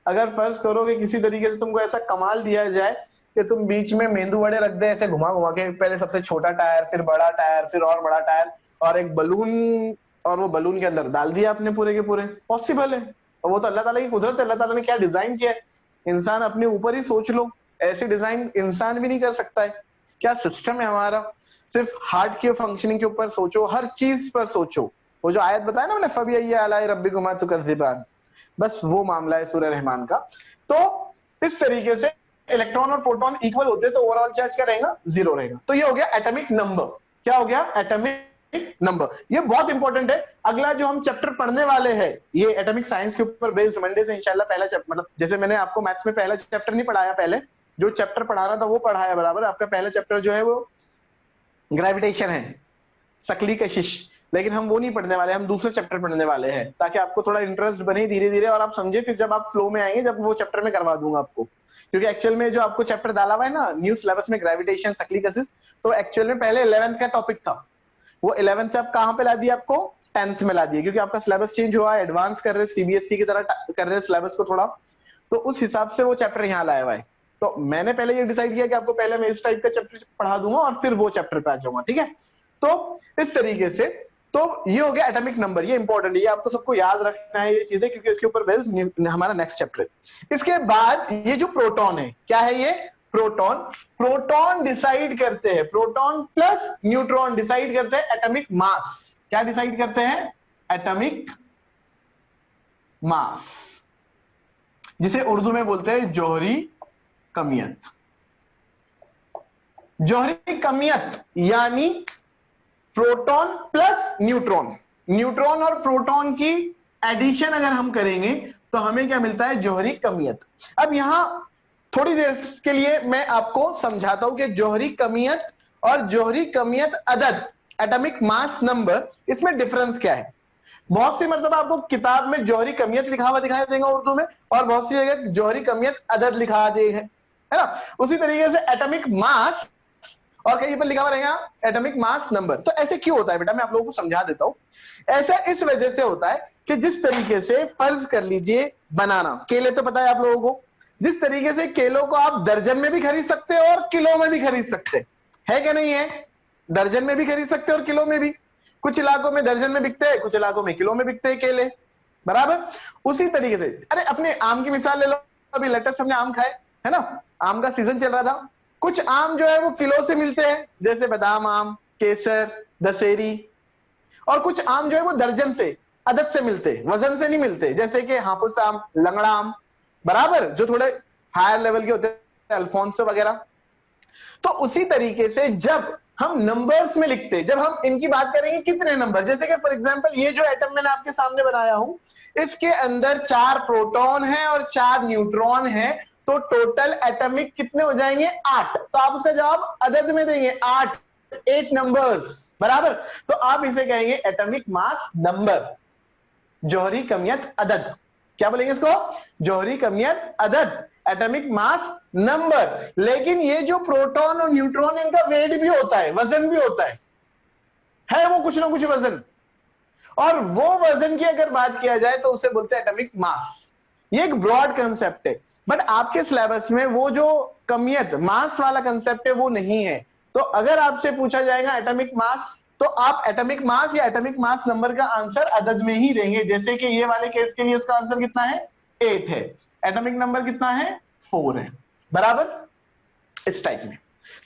अगर फर्ज करोगे किसी तरीके से तुमको ऐसा कमाल दिया जाए कि तुम बीच में मेंदू वड़े रख दे ऐसे घुमा घुमा के, पहले सबसे छोटा टायर, फिर बड़ा टायर, फिर और बड़ा टायर, और एक बलून, और वो बलून के अंदर डाल दिया आपने पूरे के पूरे, पॉसिबल है। और वो तो अल्लाह ताला की कुदरत है। अल्लाह ताला ने क्या डिजाइन किया है, इंसान अपने ऊपर ही सोच लो, ऐसी डिजाइन इंसान भी नहीं कर सकता है। क्या सिस्टम है हमारा, सिर्फ हार्ट की फंक्शनिंग के ऊपर सोचो, हर चीज पर सोचो। वो जो आयत बताया ना मैंने, फबी आला रब्बिकुमा तुकज़्ज़िबान, बस वो मामला है सूरह रहमान का। तो इस तरीके से इलेक्ट्रॉन और प्रोटॉन इक्वल होते हैं तो ओवरऑल चार्ज क्या रहेगा? 0 रहेगा। तो ये हो गया एटॉमिक नंबर। क्या हो गया? Atomic number. ये बहुत इंपॉर्टेंट है। अगला जो हम चैप्टर पढ़ने वाले हैं ये एटॉमिक साइंस के ऊपर बेस्ड, मंडे से इंशाल्लाह पहला चैप्टर, मतलब जैसे मैंने आपको मैथ्स में पहला चैप्टर नहीं पढ़ाया, पहले जो चैप्टर पढ़ा रहा था वो पढ़ाया बराबर। आपका पहला चैप्टर जो है वो ग्रेविटेशन है, शकली कशिश, लेकिन हम वो नहीं पढ़ने वाले, हम दूसरे चैप्टर पढ़ने वाले हैं ताकि आपको थोड़ा इंटरेस्ट बने धीरे धीरे और आप समझे। फिर जब आप फ्लो में आएंगे जब वो चैप्टर में करवा दूंगा आपको, क्योंकि एक्चुअल में जो आपको चैप्टर डाला हुआ है ना न्यू सिलेबस में, ग्रेविटेशन शकली कशिश, तो एक्चुअल में पहले 11th का टॉपिक था। वो 11th से आप कहां पे ला दिया? आपको 10th में ला दिया, क्योंकि आपका सिलेबस चेंज हुआ है, एडवांस कर रहे, सीबीएसई की तरह कर रहे सिलेबस को थोड़ा, तो उस हिसाब से वो चैप्टर यहाँ लाया हुआ है। तो मैंने पहले ये डिसाइड किया कि आपको पहले मैं इस टाइप का चैप्टर पढ़ा दूंगा और फिर वो चैप्टर पे आ जाऊंगा, ठीक है? तो इस तरीके से तो ये हो गया एटॉमिक नंबर। ये इंपॉर्टेंट है, ये आपको सबको याद रखना है ये चीजें, क्योंकि इसके ऊपर बेस्ड हमारा नेक्स्ट चैप्टर है। इसके बाद ये जो प्रोटॉन है, क्या है ये? प्रोटॉन। प्रोटॉन डिसाइड करते हैं, प्रोटॉन प्लस न्यूट्रॉन डिसाइड करते हैं एटॉमिक मास। क्या डिसाइड करते हैं? एटॉमिक मास, जिसे उर्दू में बोलते हैं जौहरी कमियत। जौहरी कमियत यानी प्रोटॉन प्लस न्यूट्रॉन। न्यूट्रॉन और प्रोटॉन की एडिशन अगर हम करेंगे तो हमें क्या मिलता है? जौहरी कमियत। अब यहां थोड़ी देर के लिए मैं आपको समझाता हूं कि जौहरी कमियत और जौहरी कमियत अदद, एटॉमिक मास नंबर, इसमें डिफरेंस क्या है। बहुत सी मतलब आपको किताब में जौहरी कमियत लिखा हुआ दिखाई देगा उर्दू में, और बहुत सी जगह जौहरी कमियत अदद लिखा देगा, है ना? उसी तरीके से एटॉमिक मास और कहीं पर लिखा हुआ रहेगा एटॉमिक मास नंबर। तो ऐसे क्यों होता है बेटा, मैं आप लोगों को समझा देता हूं। ऐसा इस वजह से होता है कि जिस तरीके से फर्ज कर लीजिए बनाना, केले तो पता है आप लोगों को, जिस तरीके से केलों को आप दर्जन में भी खरीद सकते हो और किलो में भी खरीद सकते है क्या नहीं है? दर्जन में भी खरीद सकते और किलो में भी। कुछ इलाकों में दर्जन में बिकते हैं, कुछ इलाकों में किलो में बिकते हैं केले, बराबर। उसी तरीके से अरे अपने आम की मिसाल ले लो, अभी लेटेस्ट हमने आम खाए, है ना? आम का सीजन चल रहा था। कुछ आम जो है वो किलो से मिलते हैं, जैसे बादाम आम, केसर, दशहरी, और कुछ आम जो है वो दर्जन से, अदद से मिलते, वजन से नहीं मिलते, जैसे कि हापुस आम, लंगड़ा आम, बराबर, जो थोड़े हायर लेवल के होते हैं, अल्फोंसो वगैरह। तो उसी तरीके से जब हम नंबर्स में लिखते। जब हम इनकी बात करेंगे कितने नंबर, जैसे कि फॉर एग्जांपल ये जो एटम मैंने आपके सामने बनाया हूं, इसके अंदर 4 प्रोटॉन है और 4 न्यूट्रॉन है, तो टोटल एटॉमिक कितने हो जाएंगे 8। तो आप उसका जवाब अदद में देंगे 8 नंबर्स, बराबर। तो आप इसे कहेंगे एटॉमिक मास नंबर, जौहरी कमियत अदद। क्या बोलेंगे इसको? जौहरी कमियत अदद, एटॉमिक मास नंबर। लेकिन ये जो प्रोटॉन और न्यूट्रॉन, इनका वेट भी होता है, वजन भी होता है वो कुछ ना कुछ वजन। और वो वजन की अगर बात किया जाए तो उसे बोलते हैं एटॉमिक मास। ये एक ब्रॉड कंसेप्ट है, बट आपके सिलेबस में वो जो कमियत मास वाला कंसेप्ट है वो नहीं है। तो अगर आपसे पूछा जाएगा एटॉमिक मास, तो आप एटॉमिक मास या एटॉमिक मास नंबर का आंसर अदद में ही देंगे। जैसे कि ये वाले केस के लिए उसका आंसर कितना है? 8 है। एटॉमिक नंबर कितना है? 4 है, बराबर, इस टाइप में।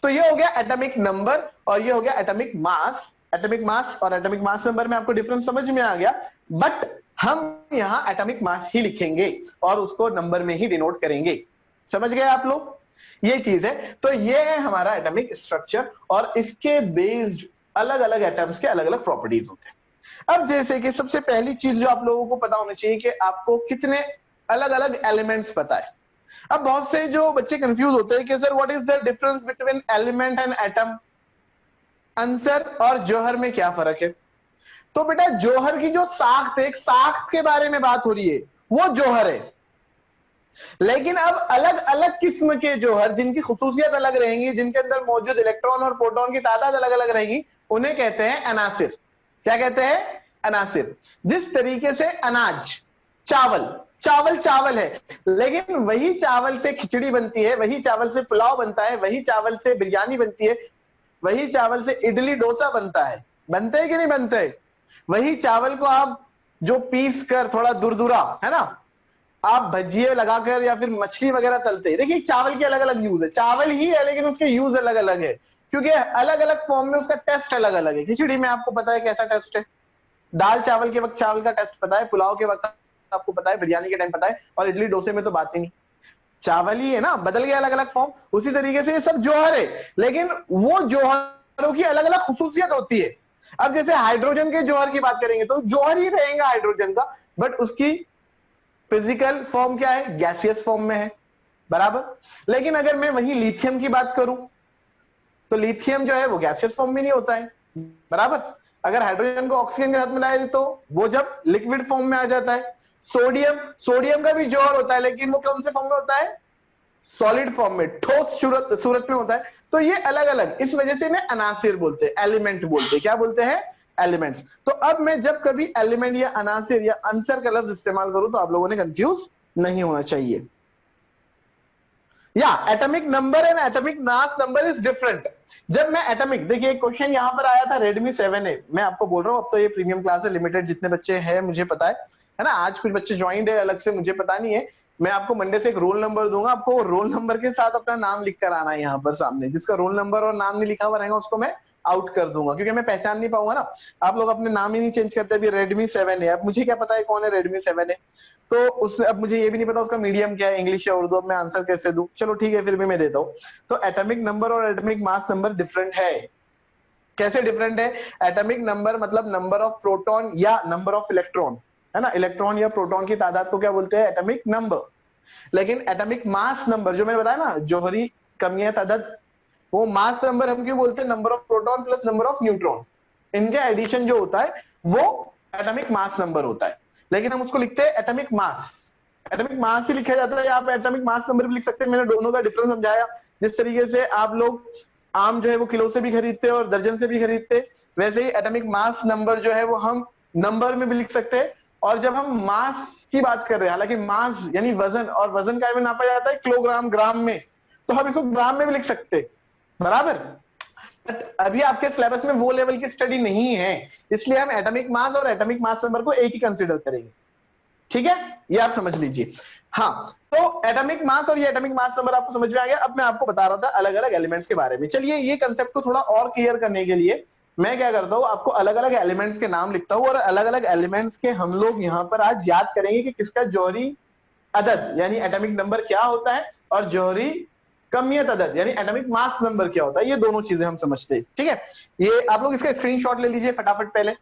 तो ये हो गया एटॉमिक नंबर और ये हो गया एटॉमिक मास। एटॉमिक मास और एटॉमिक मास नंबर में आपको डिफरेंस समझ में आ गया, बट हम यहां एटॉमिक मास ही लिखेंगे और उसको नंबर में ही डिनोट करेंगे। समझ गए आप लोग? ये चीज है। तो ये है हमारा एटॉमिक स्ट्रक्चर और इसके बेस्ड अलग अलग एटम्स के अलग अलग प्रॉपर्टीज होते हैं। अब जैसे कि सबसे पहली चीज जो आप लोगों को पता होनी चाहिए कि आपको कितने अलग अलग एलिमेंट्स पता है। अब बहुत से जो बच्चे कंफ्यूज होते हैं कि sir what is the difference between element and atom, answer और जौहर में क्या फर्क है? तो बेटा जौहर की जो साख्त है, एक साख्त के बारे में बात हो रही है, वो जौहर है। लेकिन अब अलग अलग किस्म के जौहर जिनकी खुसूसियत अलग रहेंगी, जिनके अंदर मौजूद इलेक्ट्रॉन और प्रोटॉन की तादाद अलग अलग रहेगी, उन्हें कहते हैं अनासिर। क्या कहते हैं? अनासिर। जिस तरीके से अनाज, चावल, चावल चावल है, लेकिन वही चावल से खिचड़ी बनती है, वही चावल से पुलाव बनता है, वही चावल से बिरयानी बनती है, वही चावल से इडली डोसा बनता है। बनते है कि नहीं बनते? वही चावल को आप जो पीस कर थोड़ा दुरदुरा, है ना, आप भजिए लगाकर या फिर मछली वगैरह तलते हैं। देखिए चावल की अलग अलग यूज है, चावल ही है लेकिन उसके यूज अलग अलग है, क्योंकि अलग अलग फॉर्म में उसका टेस्ट अलग अलग है। खिचड़ी में आपको पता है कैसा टेस्ट है, दाल चावल के वक्त चावल का टेस्ट पता है, पुलाव के वक्त आपको पता है, बिरयानी के टाइम पता है, और इडली डोसे में तो बात ही नहीं, चावल ही है ना, बदल गया अलग अलग फॉर्म। उसी तरीके से ये सब जौहर है, लेकिन वो जौहरों की अलग अलग खुसूसियत होती है। अब जैसे हाइड्रोजन के जौहर की बात करेंगे तो जौहर ही रहेगा हाइड्रोजन का, बट उसकी फिजिकल फॉर्म क्या है? गैसियस फॉर्म में है, बराबर। लेकिन अगर मैं वही लिथियम की बात करूं तो लिथियम जो है वो गैसियस फॉर्म में नहीं होता है, बराबर। अगर हाइड्रोजन को ऑक्सीजन के साथ मिलाए तो वो जब लिक्विड फॉर्म में आ जाता है। सोडियम, सोडियम का भी जौहर होता है, लेकिन वो कौन से फॉर्म में होता है? सॉलिड फॉर्म में, ठोस सूरत में होता है। तो ये अलग अलग, इस वजह से इन्हें अनासिर बोलते हैं, एलिमेंट बोलते हैं। क्या बोलते हैं? एलिमेंट्स। तो अब मैं जब कभी एलिमेंट या अनासिर या आंसर का लफ्ज इस्तेमाल करूं तो आप लोगों ने कंफ्यूज नहीं होना चाहिए। या atomic number and atomic mass number is different. जब मैं एटॉमिक, देखिए एक क्वेश्चन यहां पर आया था रेडमी 7A, मैं आपको बोल रहा हूं, अब तो ये प्रीमियम क्लास है, लिमिटेड जितने बच्चे हैं मुझे पता है ना, आज कुछ बच्चे ज्वाइंड है अलग से, मुझे पता नहीं है। मैं आपको मंडे से एक रोल नंबर दूंगा, आपको रोल नंबर के साथ अपना नाम लिख कर आना है यहाँ पर सामने। जिसका रोल नंबर और नाम नहीं लिखा हुआ रहेगा उसको मैं आउट कर दूंगा, क्योंकि मैं पहचान नहीं पाऊंगा ना। आप लोग अपने नाम ही नहीं चेंज करते, अभी रेडमी 7A, अब मुझे क्या पता है कौन है रेडमी 7A? तो उस, अब मुझे ये भी नहीं पता उसका मीडियम क्या है, इंग्लिश या उर्दू, अब मैं आंसर कैसे दूं? चलो ठीक है, फिर भी मैं देता हूं। तो एटॉमिक नंबर और एटॉमिक मास नंबर डिफरेंट है। कैसे डिफरेंट है? एटॉमिक नंबर मतलब नंबर ऑफ प्रोटॉन या नंबर ऑफ इलेक्ट्रॉन, है ना, इलेक्ट्रॉन या प्रोटॉन की तादाद को क्या बोलते हैं? Atomic number. लेकिन एटॉमिक मास नंबर जो मैंने बताया ना, जौहरी कमियत अदद, वो मास नंबर हम क्यों बोलते हैं? Number of proton plus number of neutron, इनके एडिशन जो होता है वो एटॉमिक मास नंबर होता है। लेकिन हम उसको लिखते हैं एटॉमिक मास, एटॉमिक मास ही लिखा जाता है। आप एटॉमिक मास नंबर भी लिख सकते हैं। मैंने दोनों का डिफरेंस समझाया। जिस तरीके से आप लोग आम जो है वो किलो से भी खरीदते हैं और दर्जन से भी खरीदते हैं, वैसे ही एटॉमिक मास नंबर जो है वो हम नंबर में भी लिख सकते हैं। और जब हम मास की बात कर रहे हैं, हालांकि मास यानी वजन, और वजन का में नापा जाता है किलोग्राम, ग्राम में, तो हम इसको ग्राम में भी लिख सकते हैं, बराबर। अभी आपके सिलेबस में वो लेवल की स्टडी नहीं है, इसलिए हम एटॉमिक मास और एटॉमिक मास नंबर को एक ही कंसीडर करेंगे, ठीक है, ये आप समझ लीजिए। हाँ, तो एटॉमिक मास और ये एटॉमिक मास नंबर आपको समझ में आ गया। अब मैं आपको बता रहा था अलग अलग एलिमेंट्स के बारे में। चलिए ये कंसेप्ट को थोड़ा और क्लियर करने के लिए मैं क्या करता हूं, आपको अलग अलग एलिमेंट्स के नाम लिखता हूं और अलग अलग एलिमेंट्स के हम लोग यहां पर आज याद करेंगे कि किसका जौहरी अदद यानी एटॉमिक नंबर क्या होता है और जौहरी कमियत अदद यानी एटॉमिक मास नंबर क्या होता है, ये दोनों चीजें हम समझते हैं। ठीक है, ये आप लोग इसका स्क्रीनशॉट ले लीजिए फटाफट पहले।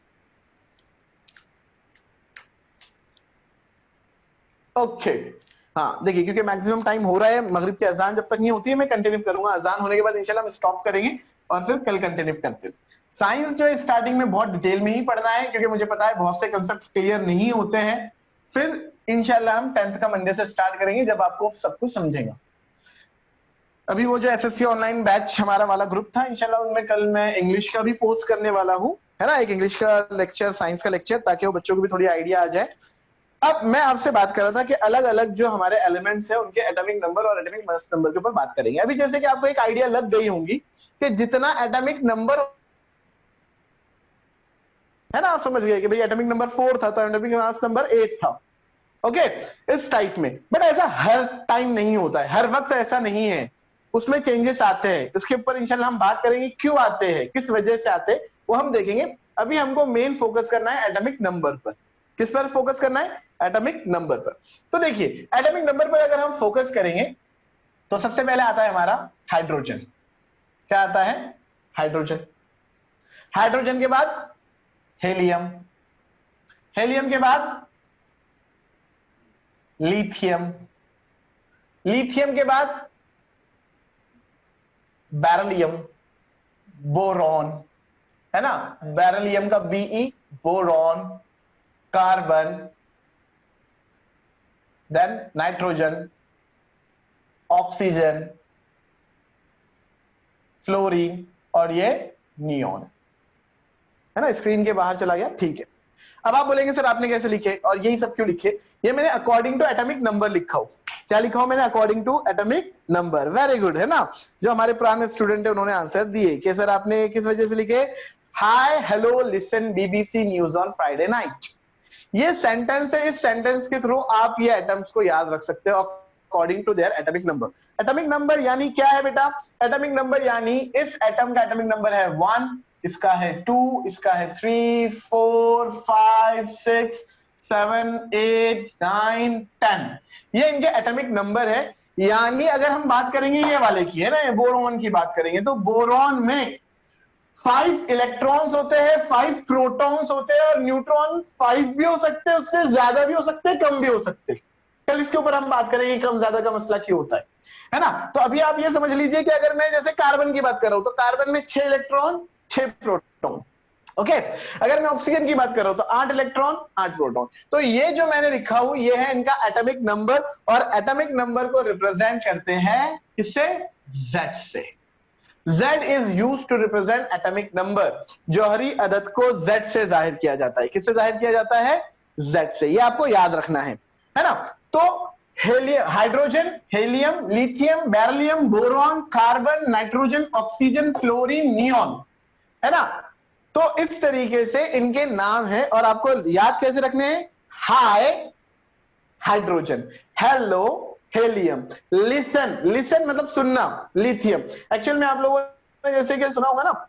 ओके, हाँ देखिए, क्योंकि मैक्सिमम टाइम हो रहा है, मगरिब की अजान जब तक नहीं होती है मैं कंटिन्यू करूंगा, अजान होने के बाद इंशाल्लाह हम स्टॉप करेंगे और फिर कल कंटिन्यू करते हैं। साइंस जो है स्टार्टिंग में बहुत डिटेल में ही पढ़ना है, क्योंकि मुझे पता है बहुत से कंसेप्ट क्लियर नहीं होते हैं। फिर इंशाल्लाह हम 10th का मंडे से स्टार्ट करेंगे, जब आपको सब कुछ समझेगा। अभी वो जो एसएससी ऑनलाइन बैच हमारा वाला ग्रुप था, इंशाल्लाह उनमें कल मैं इंग्लिश का भी पोस्ट करने वाला हूँ, है ना, एक इंग्लिश का लेक्चर, साइंस का लेक्चर, ताकि वो बच्चों को भी थोड़ी आइडिया आ जाए। अब मैं आपसे बात कर रहा था कि अलग अलग जो हमारे एलिमेंट्स हैं उनके एटॉमिक नंबर और एटॉमिक मास नंबर के ऊपर बात करेंगे। अभी जैसे कि आपको एक आइडिया लग गई होंगी कि जितना एटॉमिक नंबर है ना, आप समझ गए कि भाई एटॉमिक नंबर 4 था तो एटॉमिक मास नंबर 8 था। ओके, इस टाइप में। बट ऐसा हर टाइम नहीं होता है, हर वक्त ऐसा नहीं है, उसमें चेंजेस आते हैं। इसके ऊपर इंशाल्लाह हम बात करेंगे, क्यों आते हैं, किस वजह से आते हैं, वो हम देखेंगे। अभी हमको मेन फोकस करना है एटॉमिक नंबर पर। किस पर फोकस करना है? एटॉमिक नंबर पर। तो देखिए, एटॉमिक नंबर पर अगर हम फोकस करेंगे तो सबसे पहले आता है हमारा हाइड्रोजन। क्या आता है? हाइड्रोजन। हाइड्रोजन के बाद हेलियम, हेलियम के बाद लिथियम, लिथियम के बाद बैरिलियम, बोरॉन, है ना, बैरिलियम का B E, boron, carbon, then nitrogen, oxygen, fluorine और ये नियॉन, है ना। स्क्रीन के बाहर चला गया, ठीक है। अब आप बोलेंगे सर आपने कैसे लिखे और यही सब क्यों लिखे? ये मैंने अकॉर्डिंग टू एटॉमिक नंबर लिखा हूं। क्या लिखा हूं मैंने? According to atomic number. Very good, है ना। जो हमारे पुराने स्टूडेंट है उन्होंने आंसर दिए कि सर आपने किस वजह से लिखे? Hi hello listen BBC news on Friday night. ये सेंटेंस है, इस सेंटेंस के थ्रू आप ये एटम्स को याद रख सकते हो according to their atomic number. Atomic number यानी क्या है बेटा? एटॉमिक नंबर यानी इस एटम का एटॉमिक नंबर है 1, इसका है 2, इसका है 3, 4, 5, 6, 7, 8, 9, 10। ये इनके एटॉमिक नंबर है। यानी अगर हम बात करेंगे ये वाले की, है ना, बोरॉन की बात करेंगे, तो बोरॉन में 5 इलेक्ट्रॉन्स होते हैं, 5 प्रोटॉन्स होते हैं, और न्यूट्रॉन 5 भी हो सकते हैं, उससे ज्यादा भी हो सकते हैं, कम भी हो सकते हैं। कल इसके ऊपर हम बात करेंगे कम ज्यादा का मसला क्यों होता है ना। तो अभी आप ये समझ लीजिए कि अगर मैं जैसे कार्बन की बात कर रहा हूं तो कार्बन में 6 इलेक्ट्रॉन 6 प्रोटॉन। ओके, अगर मैं ऑक्सीजन की बात कर रहा हूं तो 8 इलेक्ट्रॉन 8 प्रोटॉन। तो ये जो मैंने लिखा हूं ये है इनका एटॉमिक नंबर, और एटॉमिक नंबर को रिप्रेजेंट करते हैं किससे? Z से। Z is used to represent atomic number। जौहरी अदद को Z से जाहिर किया जाता है। किससे जाहिर किया जाता है? Z से। ये आपको याद रखना है ना। तो hydrogen, helium, lithium, beryllium, boron, carbon, nitrogen, oxygen, fluorine, neon, है ना। तो इस तरीके से इनके नाम है, और आपको याद कैसे रखने हैं? Hi hydrogen, hello helium, listen, listen मतलब सुनना, लिथियम। एक्चुअल में आप लोगों ने जैसे कि सुना होगा ना,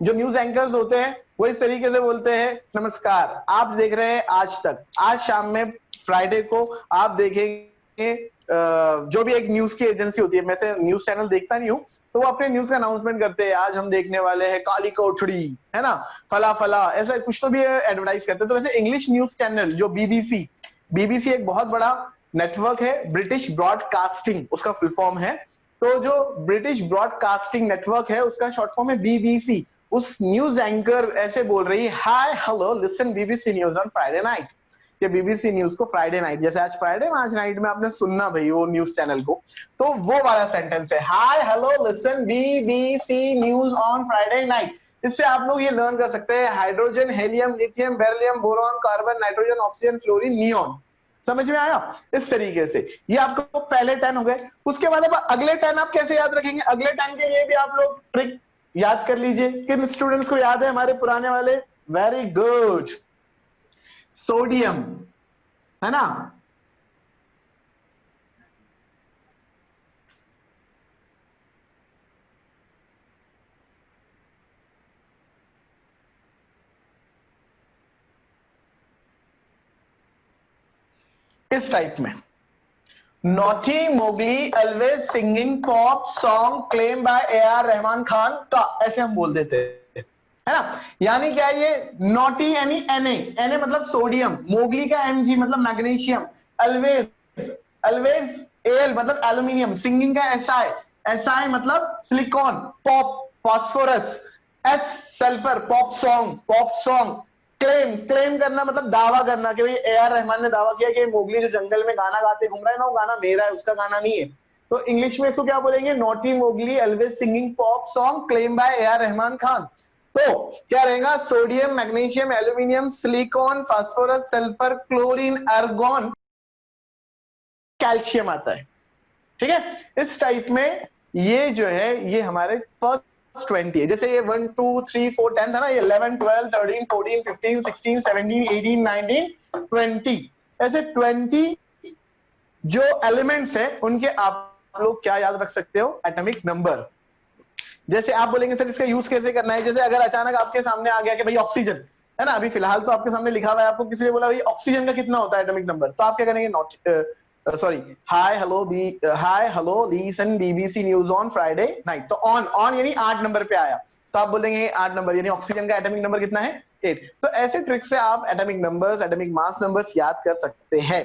जो न्यूज एंकर्स होते हैं वो इस तरीके से बोलते हैं, नमस्कार, आप देख रहे हैं आज तक। आज शाम में फ्राइडे को आप देखेंगे जो भी एक न्यूज की एजेंसी होती है, मैं से न्यूज चैनल देखता नहीं हूं, तो वो अपने न्यूज का अनाउंसमेंट करते हैं, आज हम देखने वाले हैं काली कोठड़ी, है ना, फला फला, ऐसा कुछ तो भी एडवर्टाइज करते हैं। तो वैसे इंग्लिश न्यूज चैनल जो बीबीसी, बीबीसी एक बहुत बड़ा नेटवर्क है, ब्रिटिश ब्रॉडकास्टिंग उसका फुल फॉर्म है। तो जो ब्रिटिश ब्रॉडकास्टिंग नेटवर्क है उसका शॉर्ट फॉर्म है बीबीसी। उस न्यूज एंकर ऐसे बोल रही है, hi hello listen BBC news on Friday night. कि बीबीसी न्यूज को फ्राइडे नाइट, जैसे आज फ्राइडे ना, आज नाइट में आपने सुनना भाई वो न्यूज चैनल को, तो वो वाला सेंटेंस है, hi hello listen BBC news on Friday night. इससे आप लोग ये लर्न कर सकते हैं hydrogen, helium, lithium, beryllium, boron, carbon, nitrogen, oxygen, fluorine, neon. समझ में आया? इस तरीके से ये आपको पहले 10 हो गए। उसके बाद अब अगले 10 आप कैसे याद रखेंगे? अगले 10 के लिए भी आप लोग ट्रिक याद कर लीजिए। किन स्टूडेंट्स को याद है हमारे पुराने वाले? Very good. सोडियम, है ना, इस टाइप में। Naughty Mowgli always singing pop song claim bye AR Rahman Khan का, ऐसे हम बोल देते हैं, है ना। यानी क्या है ये नॉटी यानी Na मतलब सोडियम, मोगली का Mg मतलब मैग्नीशियम, ऑलवेज ऑलवेज Al मतलब एल्यूमिनियम, सिंगिंग का Si मतलब silicon, pop phosphorus, S sulphur, pop song, claim करना मतलब दावा करना कि भाई AR रहमान ने दावा किया कि मोगली जो जंगल में गाना गाते घूम रहा है ना, वो गाना मेरा है, उसका गाना नहीं है। तो इंग्लिश में इसको क्या बोलेंगे, naughty Mowgli always singing pop song claim bye AR Rahman Khan. तो क्या रहेगा, sodium, magnesium, aluminium, silicon, phosphorus, sulphur, chlorine, argon, calcium आता है, ठीक है। इस टाइप में ये जो है ये हमारे फर्स्ट 20 है। जैसे ये 1 2 3 4 10 था ना, ये 11 12 13 14 15 16 17 18 19 20, ऐसे 20 जो एलिमेंट्स है उनके आप लोग क्या याद रख सकते हो, एटॉमिक नंबर। जैसे आप बोलेंगे सर इसका यूज कैसे करना है, जैसे अगर अचानक आपके सामने आ गया कि भाई ऑक्सीजन है ना, अभी फिलहाल तो आपके सामने लिखा हुआ है, आपको किसी ने बोला भाई ऑक्सीजन का कितना होता है एटॉमिक नंबर, तो आप क्या करेंगे, not sorry, hi hello Leeson BBC news on Friday night, तो ऑन यानी 8 नंबर पे आया, तो आप बोलेंगे 8 नंबर, यानी ऑक्सीजन का एटॉमिक नंबर कितना है, 8। तो ऐसे ट्रिक से आप atomic numbers, atomic mass numbers याद कर सकते हैं।